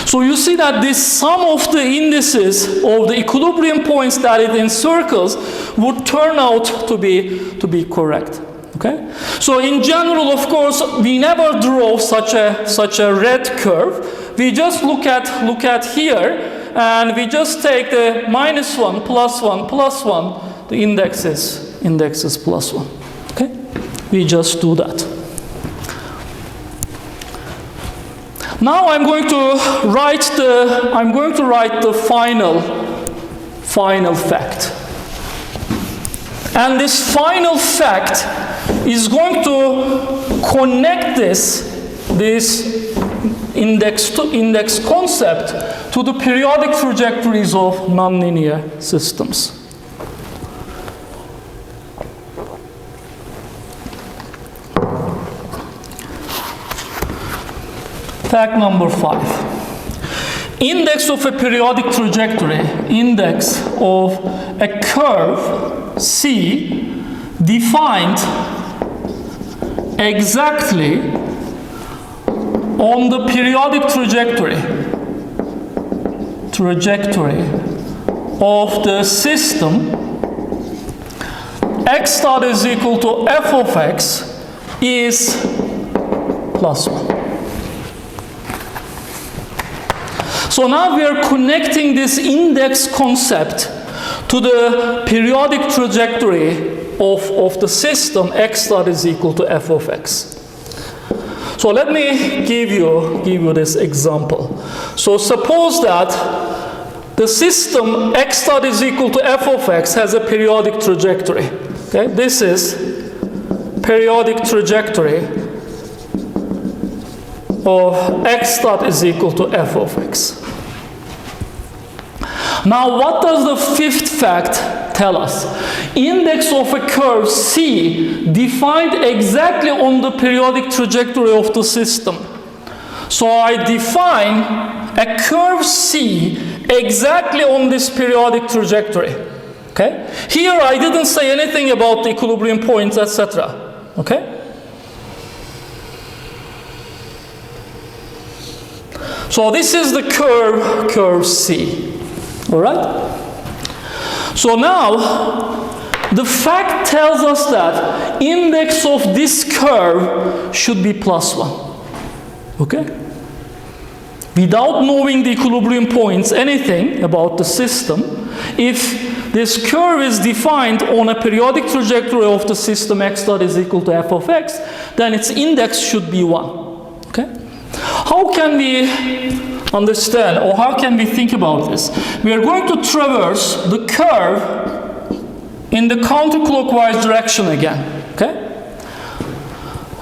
A: So you see that this sum of the indices of the equilibrium points that it encircles would turn out to be correct. Okay? So in general, of course, we never draw such a red curve. We just look at here, and we just take the -1, +1, +1. The index is +1. Okay? We just do that. Now I'm going to write the final fact. And this final fact is going to connect this index concept to the periodic trajectories of nonlinear systems. Fact number 5. Index of a periodic trajectory, index of a curve C defined exactly on the periodic trajectory of the system xdot is equal to f of x is +1. So now we are connecting this index concept to the periodic trajectory of the system xdot is equal to f of x. So let me give you this example. So suppose that the system xdot is equal to f of x has a periodic trajectory. Okay, this is periodic trajectory of xdot is equal to f of x. Now, what does the fifth fact tell us? Index of a curve C defined exactly on the periodic trajectory of the system. So I define a curve C exactly on this periodic trajectory. Okay? Here I didn't say anything about the equilibrium points, etc. Okay? So this is the curve C. All right? So now, the fact tells us that index of this curve should be +1. Okay? Without knowing the equilibrium points, anything about the system, if this curve is defined on a periodic trajectory of the system xdot is equal to f of x, then its index should be 1. Okay? How can we understand, or how can we think about this? We are going to traverse the curve in the counterclockwise direction again. Okay?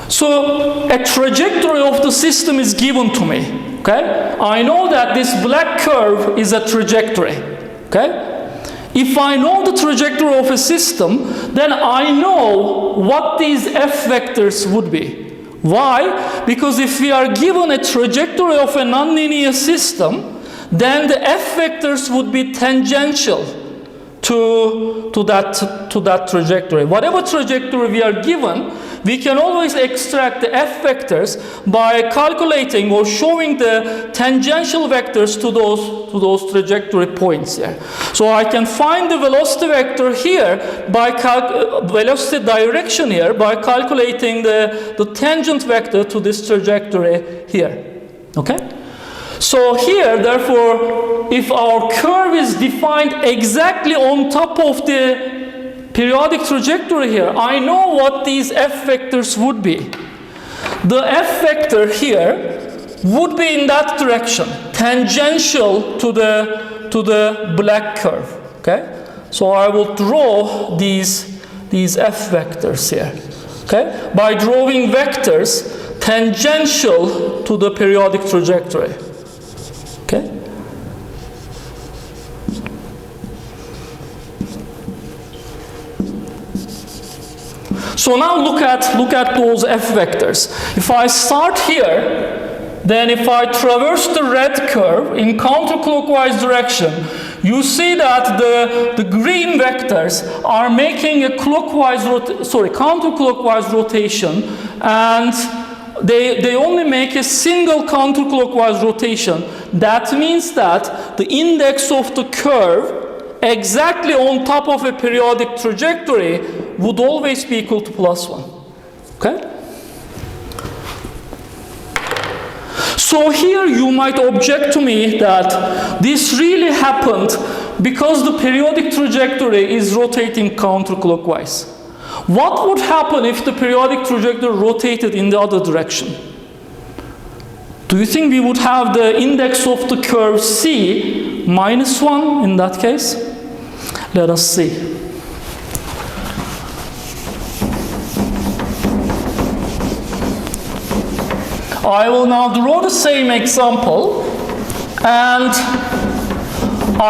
A: So a trajectory of the system is given to me. Okay? I know that this black curve is a trajectory. Okay? If I know the trajectory of a system, then I know what these f vectors would be. Why? Because if we are given a trajectory of a nonlinear system, then the f vectors would be tangential to that trajectory. Whatever trajectory we are given, we can always extract the f vectors by calculating or showing the tangential vectors to those trajectory points here. So I can find the velocity vector here by velocity direction here by calculating the tangent vector to this trajectory here. Okay? So here, therefore, if our curve is defined exactly on top of the periodic trajectory here, I know what these f vectors would be. The f vector here would be in that direction, tangential to the black curve. Okay? So I will draw these f vectors here. Okay? By drawing vectors tangential to the periodic trajectory. Okay? So now look at those F vectors. If I start here, then if I traverse the red curve in counterclockwise direction, you see that the green vectors are making a counterclockwise rotation, and they only make a single counterclockwise rotation. That means that the index of the curve exactly on top of a periodic trajectory would always be equal to +1. Okay? So here you might object to me that this really happened because the periodic trajectory is rotating counterclockwise. What would happen if the periodic trajectory rotated in the other direction? Do you think we would have the index of the curve C -1 in that case? Let us see. I will now draw the same example, and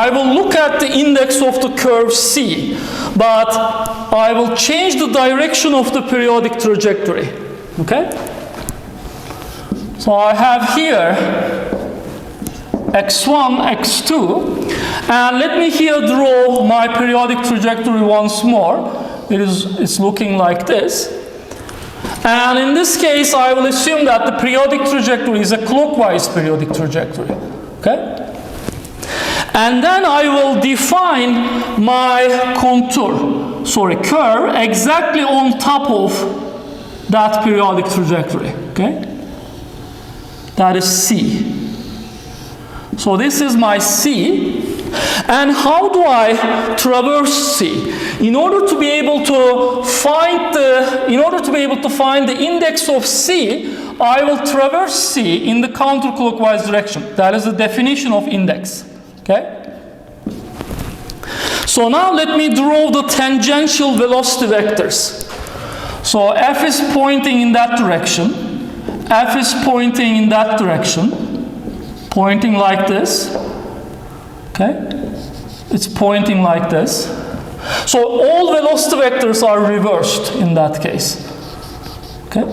A: I will look at the index of the curve C, but I will change the direction of the periodic trajectory. Okay? So I have here x1, x2, and let me here draw my periodic trajectory once more. It's looking like this. And in this case, I will assume that the periodic trajectory is a clockwise periodic trajectory. Okay? And then I will define my curve exactly on top of that periodic trajectory. Okay? That is C. So this is my C. And how do I traverse C? In order to be able to find the index of C, I will traverse C in the counterclockwise direction. That is the definition of index. Okay? So now let me draw the tangential velocity vectors. So F is pointing in that direction. F is pointing in that direction. Pointing like this. Okay? It's pointing like this. So all velocity vectors are reversed in that case. Okay?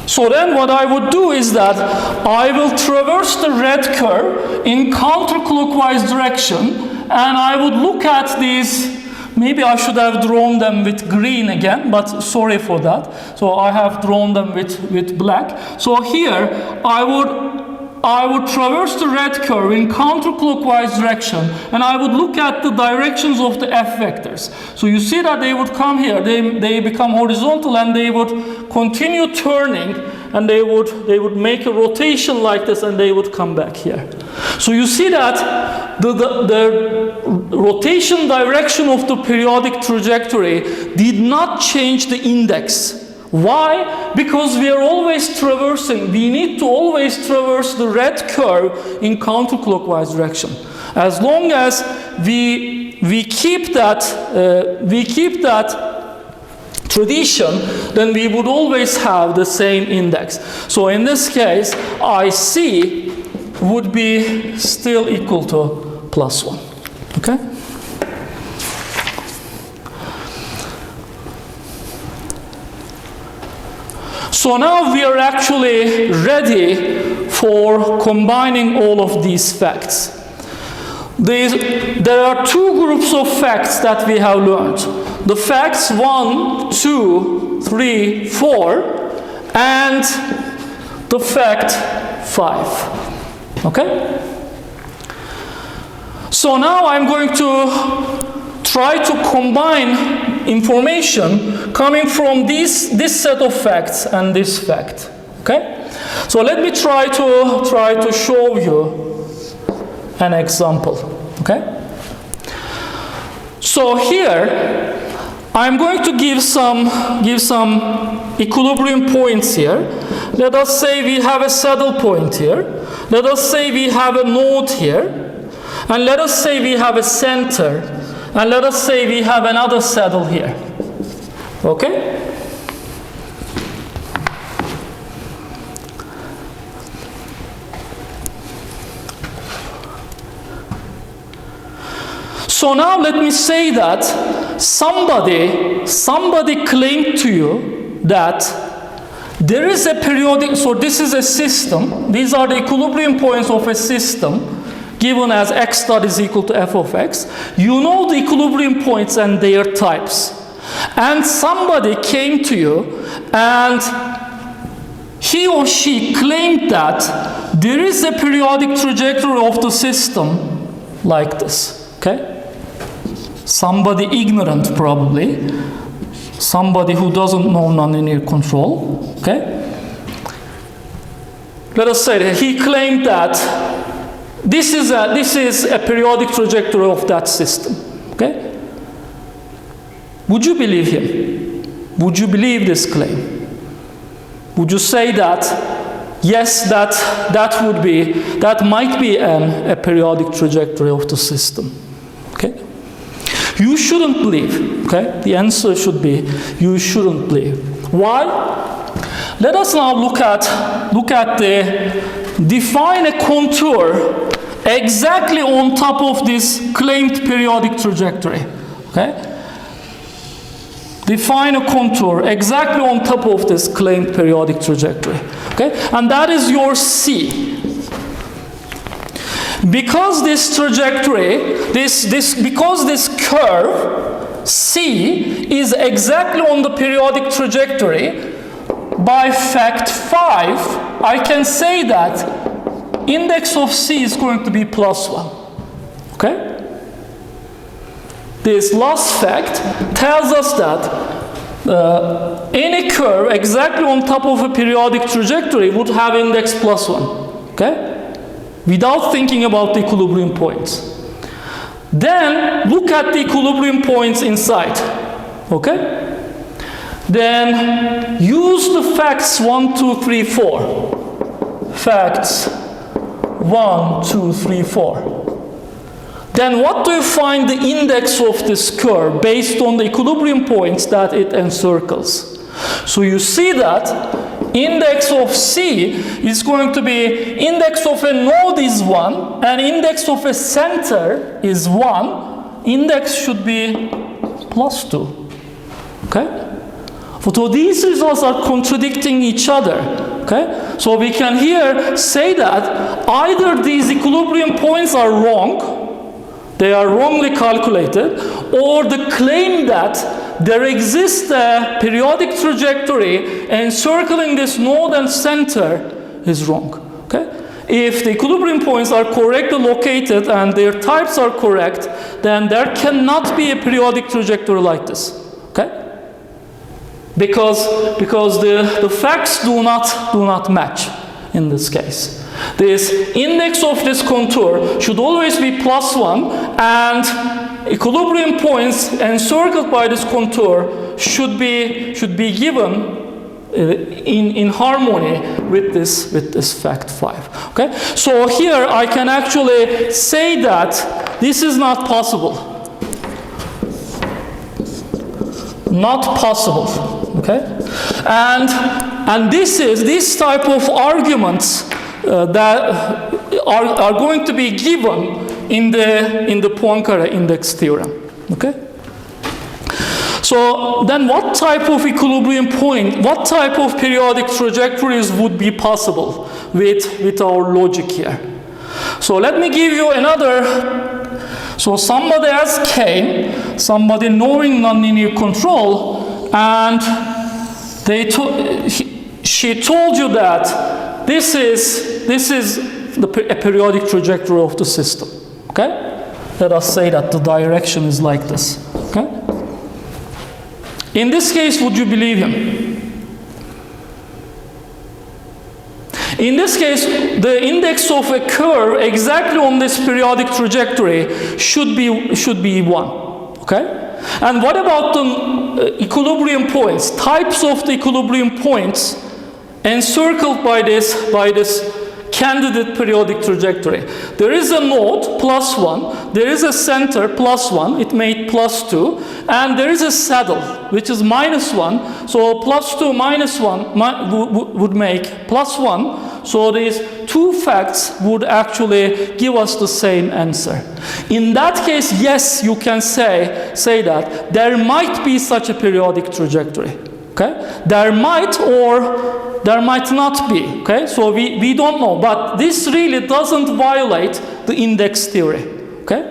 A: So then what I would do is that I will traverse the red curve in counterclockwise direction, and I would look at these. Maybe I should have drawn them with green again, but sorry for that. So I have drawn them with black. So here I would traverse the red curve in counterclockwise direction, and I would look at the directions of the F vectors. So you see that they would come here, they become horizontal, and they would continue turning, and they would make a rotation like this, and they would come back here. So you see that the rotation direction of the periodic trajectory did not change the index. Why? Because we are always traversing. We need to always traverse the red curve in counterclockwise direction. As long as we keep that tradition, then we would always have the same index. So in this case, IC would be still equal to +1. Okay? So now we are actually ready for combining all of these facts. There are two groups of facts that we have learned. The facts 1, 2, 3, 4, and the fact 5. Okay? So now I'm going to try to combine information coming from this set of facts and this fact. Okay? So let me try to show you an example. Okay? So here I'm going to give some equilibrium points here. Let us say we have a saddle point here. Let us say we have a node here. And let us say we have a center. And let us say we have another saddle here. Okay? So now let me say that somebody claimed to you that there is a periodic, so this is a system, these are the equilibrium points of a system given as x dot is equal to f of x. You know the equilibrium points and their types. And somebody came to you and he or she claimed that there is a periodic trajectory of the system like this, okay? Somebody ignorant probably, somebody who doesn't know nonlinear control, okay? Let us say that he claimed that this is a periodic trajectory of that system, okay? Would you believe him? Would you believe this claim? Would you say that, yes, that might be a periodic trajectory of the system, okay? You shouldn't believe, okay? The answer should be, you shouldn't believe. Why? Let us now look at define a contour exactly on top of this claimed periodic trajectory, okay? Define a contour exactly on top of this claimed periodic trajectory, okay? And that is your C. Because this trajectory, because this curve, C, is exactly on the periodic trajectory, by fact 5, I can say that index of C is going to be +1, okay? This last fact tells us that any curve exactly on top of a periodic trajectory would have index +1, okay? Without thinking about the equilibrium points. Then look at the equilibrium points inside, okay? Then use the facts 1, 2, 3, 4. Facts 1, 2, 3, 4. Then what do you find the index of this curve based on the equilibrium points that it encircles? So you see that index of C is going to be index of a node is 1 and index of a center is 1. Index should be +2. Okay? So these results are contradicting each other. Okay? So we can here say that either these equilibrium points are wrong, they are wrongly calculated, or the claim that there exists a periodic trajectory encircling this node and center is wrong. Okay? If the equilibrium points are correctly located and their types are correct, then there cannot be a periodic trajectory like this. Okay? Because the facts do not match in this case. This index of this contour should always be +1, and equilibrium points encircled by this contour should be given in harmony with this fact 5. Okay? So here I can actually say that this is not possible. Not possible. Okay? And this type of arguments that are going to be given in the Poincare Index Theorem. Okay? So then what type of equilibrium point, what type of periodic trajectories would be possible with our logic here? So let me give you another. So somebody else came, somebody knowing nonlinear control, and she told you that this is a periodic trajectory of the system. Okay? Let us say that the direction is like this. Okay? In this case, would you believe him? In this case, the index of a curve exactly on this periodic trajectory should be 1. Okay? And what about the equilibrium points? Types of the equilibrium points encircled by this candidate periodic trajectory. There is a node +1, there is a center +1, it made +2, and there is a saddle which is -1. So +2 -1 would make +1. So these two facts would actually give us the same answer. In that case, yes, you can say that there might be such a periodic trajectory. Okay? There might or there might not be. Okay? So we don't know. But this really doesn't violate the index theory. Okay?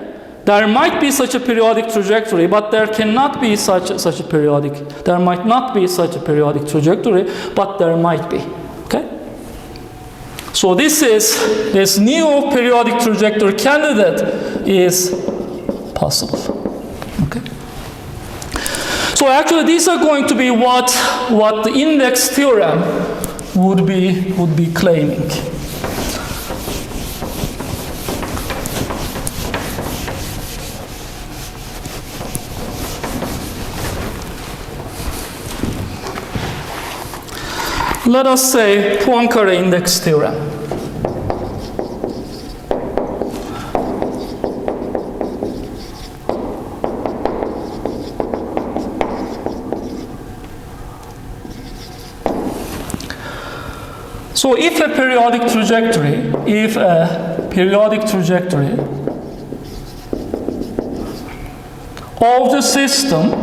A: There might be such a periodic trajectory, but there cannot be such a periodic. There might not be such a periodic trajectory, but there might be. Okay? So this new periodic trajectory candidate is possible. Okay? So actually these are going to be what the index theorem would be claiming. Let us say Poincare Index Theorem. So if a periodic trajectory of the system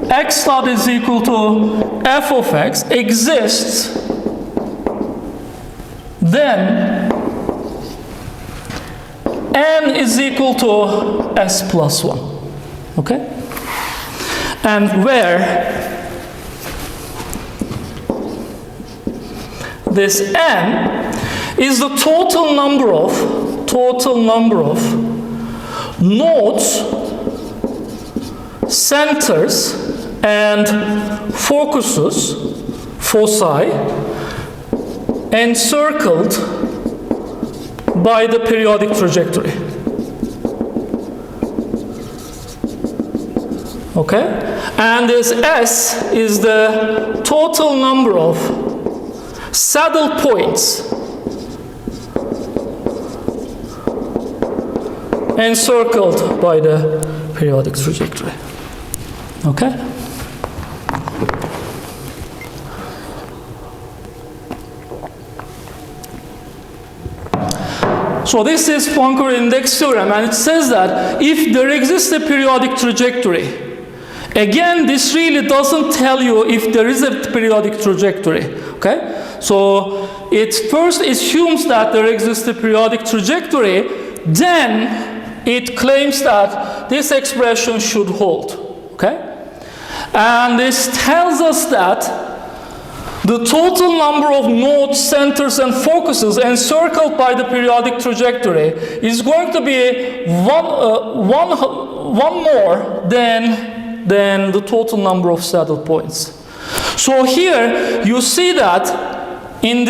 A: xdot is equal to f of x exists, then n is equal to s+1. Okay? And where this n is the total number of nodes, centers, and foci encircled by the periodic trajectory. Okay? And this S is the total number of saddle points encircled by the periodic trajectory. Okay? So this is Poincare Index Theorem, and it says that if there exists a periodic trajectory, again, this really doesn't tell you if there is a periodic trajectory. Okay? So it first assumes that there exists a periodic trajectory, then it claims that this expression should hold. Okay? And this tells us that the total number of nodes, centers, and focuses encircled by the periodic trajectory is going to be one more than the total number of saddle points. So here you see that in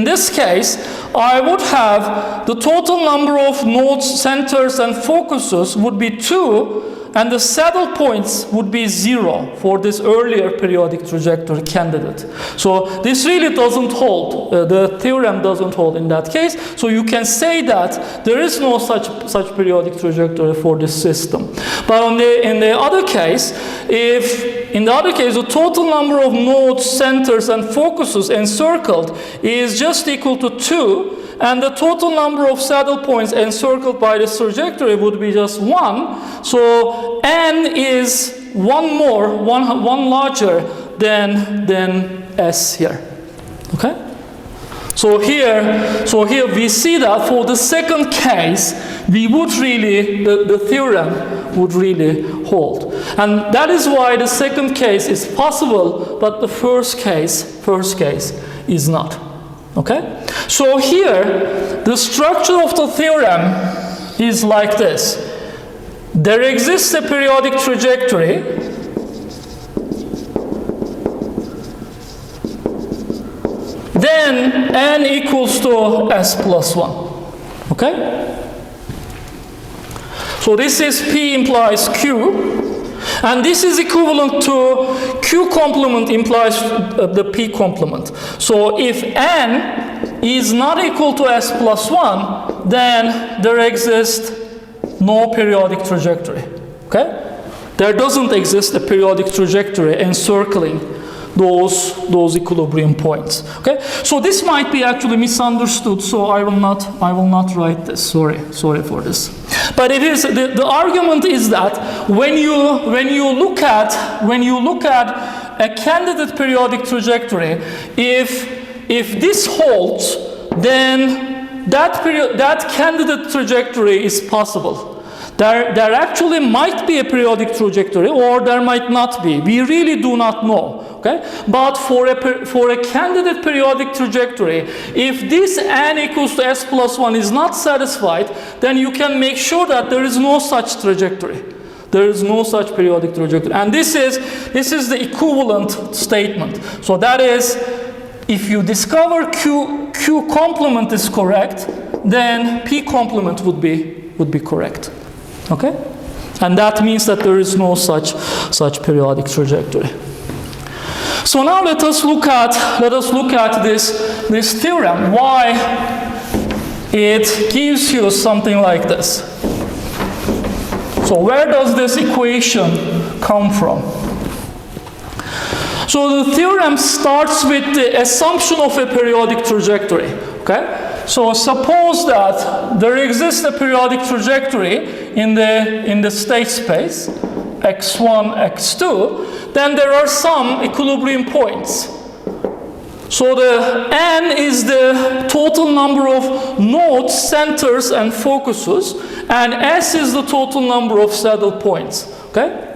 A: this case, I would have the total number of nodes, centers, and focuses would be 2, and the saddle points would be 0 for this earlier periodic trajectory candidate. So this really doesn't hold. The theorem doesn't hold in that case. So you can say that there is no such periodic trajectory for this system. But in the other case, the total number of nodes, centers, and focuses encircled is just equal to 2, and the total number of saddle points encircled by this trajectory would be just 1. So n is one larger than s here. Okay? So here we see that for the second case, we would really, the theorem would really hold. And that is why the second case is possible, but the first case is not. Okay? So here, the structure of the theorem is like this. There exists a periodic trajectory. Then n equals to s+1. Okay? So this is P implies Q. And this is equivalent to Q complement implies the P complement. So if N is not equal to S plus 1, then there exists no periodic trajectory. Okay? There doesn't exist a periodic trajectory encircling those equilibrium points. Okay, so this might be actually misunderstood, so I will not write this. Sorry for this. But it is the argument is that when you look at a candidate periodic trajectory, if this holds, then that candidate trajectory is possible. There actually might be a periodic trajectory, or there might not be. We really do not know. Okay? But for a candidate periodic trajectory, if this n equals to s plus 1 is not satisfied, then you can make sure that there is no such trajectory. There is no such periodic trajectory. And this is the equivalent statement. So that is, if you discover Q complement is correct, then P complement would be correct. Okay? And that means that there is no such periodic trajectory. So now let us look at this theorem, why it gives you something like this. So where does this equation come from? So the theorem starts with the assumption of a periodic trajectory. Okay? So suppose that there exists a periodic trajectory in the state space, x1, x2, then there are some equilibrium points. So the n is the total number of nodes, centers, and focuses, and s is the total number of saddle points. Okay?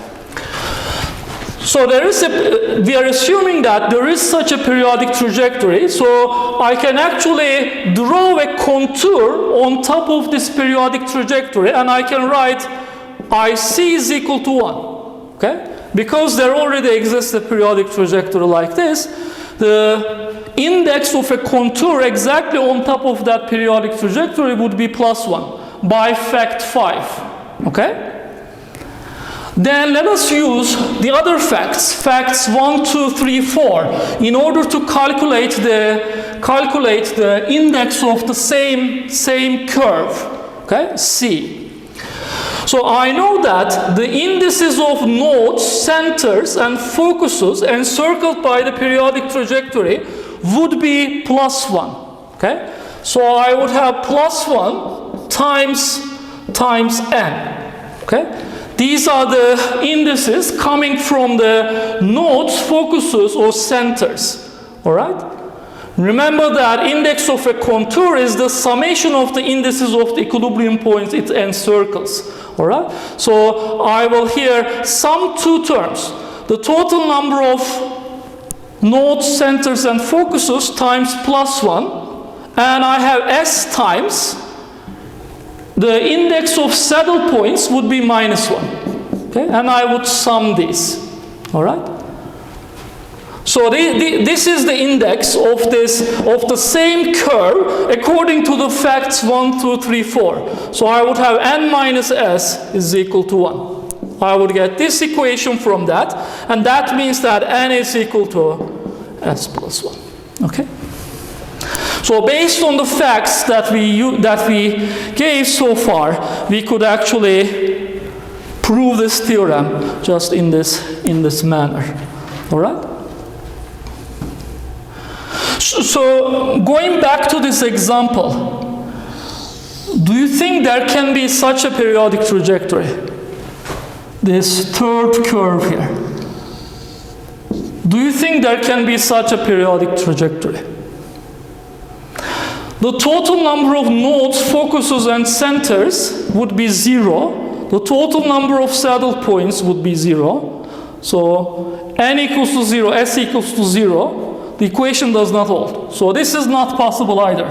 A: So we are assuming that there is such a periodic trajectory, so I can actually draw a contour on top of this periodic trajectory, and I can write IC is equal to 1. Okay? Because there already exists a periodic trajectory like this, the index of a contour exactly on top of that periodic trajectory would be +1 by fact 5. Okay? Then let us use the other facts 1, 2, 3, 4, in order to calculate the index of the same curve, okay, C. So I know that the indices of nodes, centers, and focuses encircled by the periodic trajectory would be +1, okay? So I would have +1 times n, okay? These are the indices coming from the nodes, focuses, or centers. All right? Remember that index of a contour is the summation of the indices of the equilibrium points it encircles. All right? So I will here sum two terms. The total number of nodes, centers, and focuses times +1, and I have s times the index of saddle points would be -1, okay? And I would sum these, all right? So this is the index of the same curve according to the facts 1, 2, 3, 4. So I would have n minus s is equal to 1. I would get this equation from that, and that means that n is equal to s plus 1, okay? So based on the facts that we gave so far, we could actually prove this theorem just in this manner. All right? So going back to this example, do you think there can be such a periodic trajectory? This third curve here. Do you think there can be such a periodic trajectory? The total number of nodes, focuses, and centers would be 0. The total number of saddle points would be 0. So n equals to 0, s equals to 0. The equation does not hold. So this is not possible either.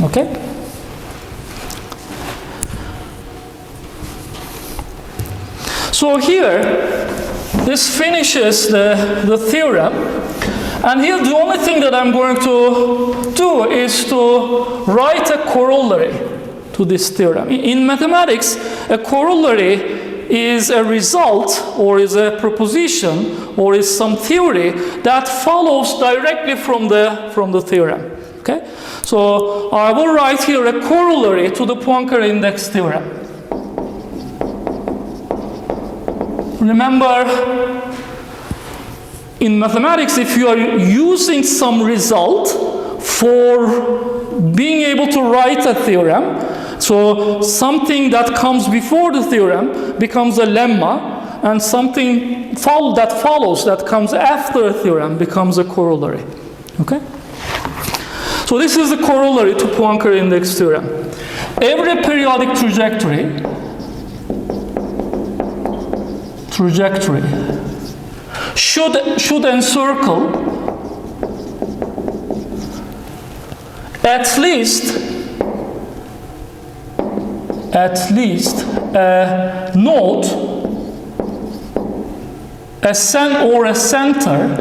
A: Okay? So here, this finishes the theorem. And here the only thing that I'm going to do is to write a corollary to this theorem. In mathematics, a corollary is a result or is a proposition or is some theory that follows directly from the theorem. Okay? So I will write here a corollary to the Poincare Index Theorem. Remember, in mathematics, if you are using some result for being able to write a theorem, so something that comes before the theorem becomes a lemma, and something that follows that comes after a theorem becomes a corollary. Okay? So this is the corollary to Poincare Index Theorem. Every periodic trajectory should encircle at least a node, a center,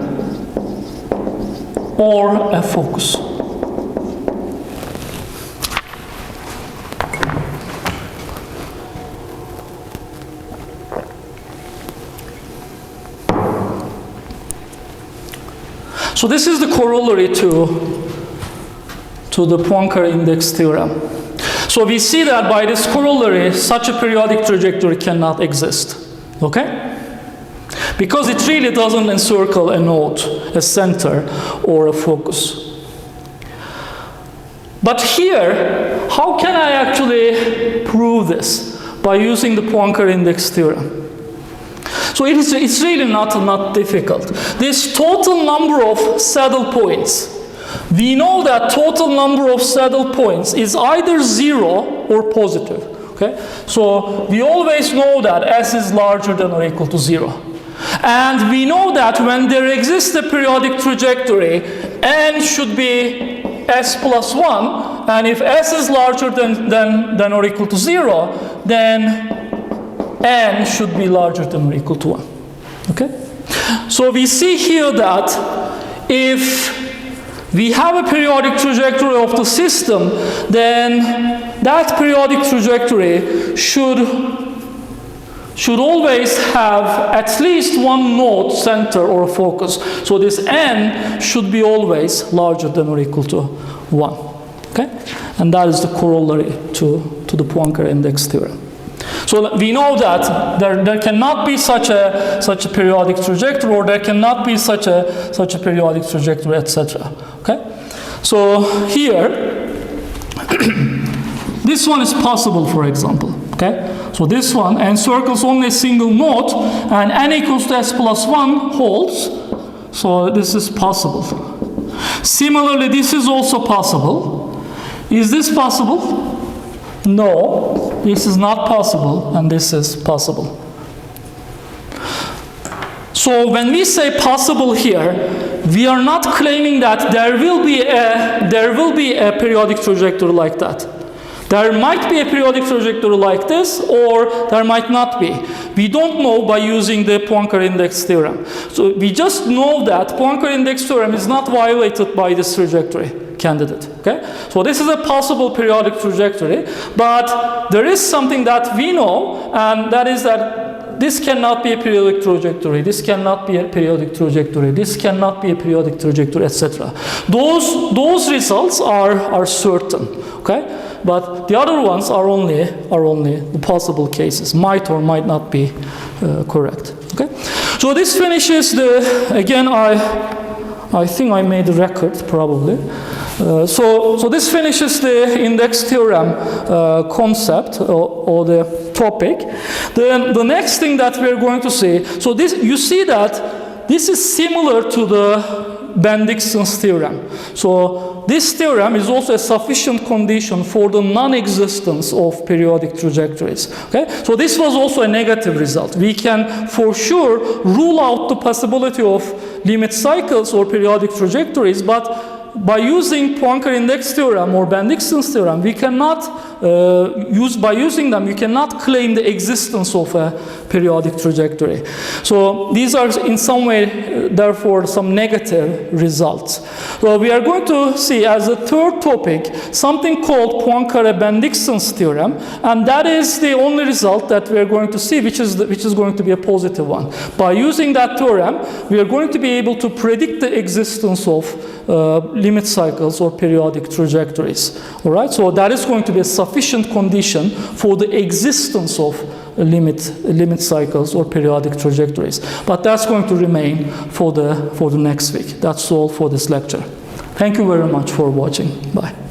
A: or a focus. So this is the corollary to the Poincare Index Theorem. So we see that by this corollary, such a periodic trajectory cannot exist. Okay? Because it really doesn't encircle a node, a center, or a focus. But here, how can I actually prove this? By using the Poincare Index Theorem. So it's really not difficult. This total number of saddle points, we know that total number of saddle points is either 0 or positive. Okay? So we always know that S is larger than or equal to 0. And we know that when there exists a periodic trajectory, N should be S+1, and if S is larger than or equal to 0, then N should be larger than or equal to 1. Okay? So we see here that if we have a periodic trajectory of the system, then that periodic trajectory should always have at least one node, center, or focus. So this N should be always larger than or equal to 1. Okay? And that is the corollary to the Poincare Index Theorem. So we know that there cannot be such a periodic trajectory, or there cannot be such a periodic trajectory, etc. Okay? So here, this one is possible, for example. Okay? So this one encircles only a single node, and N equals to S+1 holds. So this is possible. Similarly, this is also possible. Is this possible? No, this is not possible, and this is possible. So when we say possible here, we are not claiming that there will be a periodic trajectory like that. There might be a periodic trajectory like this, or there might not be. We don't know by using the Poincare Index Theorem. So we just know that Poincare Index Theorem is not violated by this trajectory candidate. Okay? So this is a possible periodic trajectory, but there is something that we know, and that is that this cannot be a periodic trajectory, this cannot be a periodic trajectory, this cannot be a periodic trajectory, etc. Those results are certain. Okay? But the other ones are only the possible cases, might or might not be correct. Okay? So this finishes again, I think I made a record probably. So this finishes the index theorem concept or the topic. Then the next thing that we're going to see, so this, you see that this is similar to the Bendixson's theorem. So this theorem is also a sufficient condition for the non-existence of periodic trajectories. Okay? So this was also a negative result. We can for sure rule out the possibility of limit cycles or periodic trajectories, but by using Poincare Index Theorem or Bendixson's theorem, we cannot by using them, you cannot claim the existence of a periodic trajectory. So these are in some way, therefore, some negative results. So we are going to see as a third topic something called Poincare Index Theorem, and that is the only result that we are going to see, which is going to be a positive one. By using that theorem, we are going to be able to predict the existence of limit cycles or periodic trajectories. All right, so that is going to be a sufficient condition for the existence of limit cycles or periodic trajectories. But that's going to remain for the next week. That's all for this lecture. Thank you very much for watching. Bye.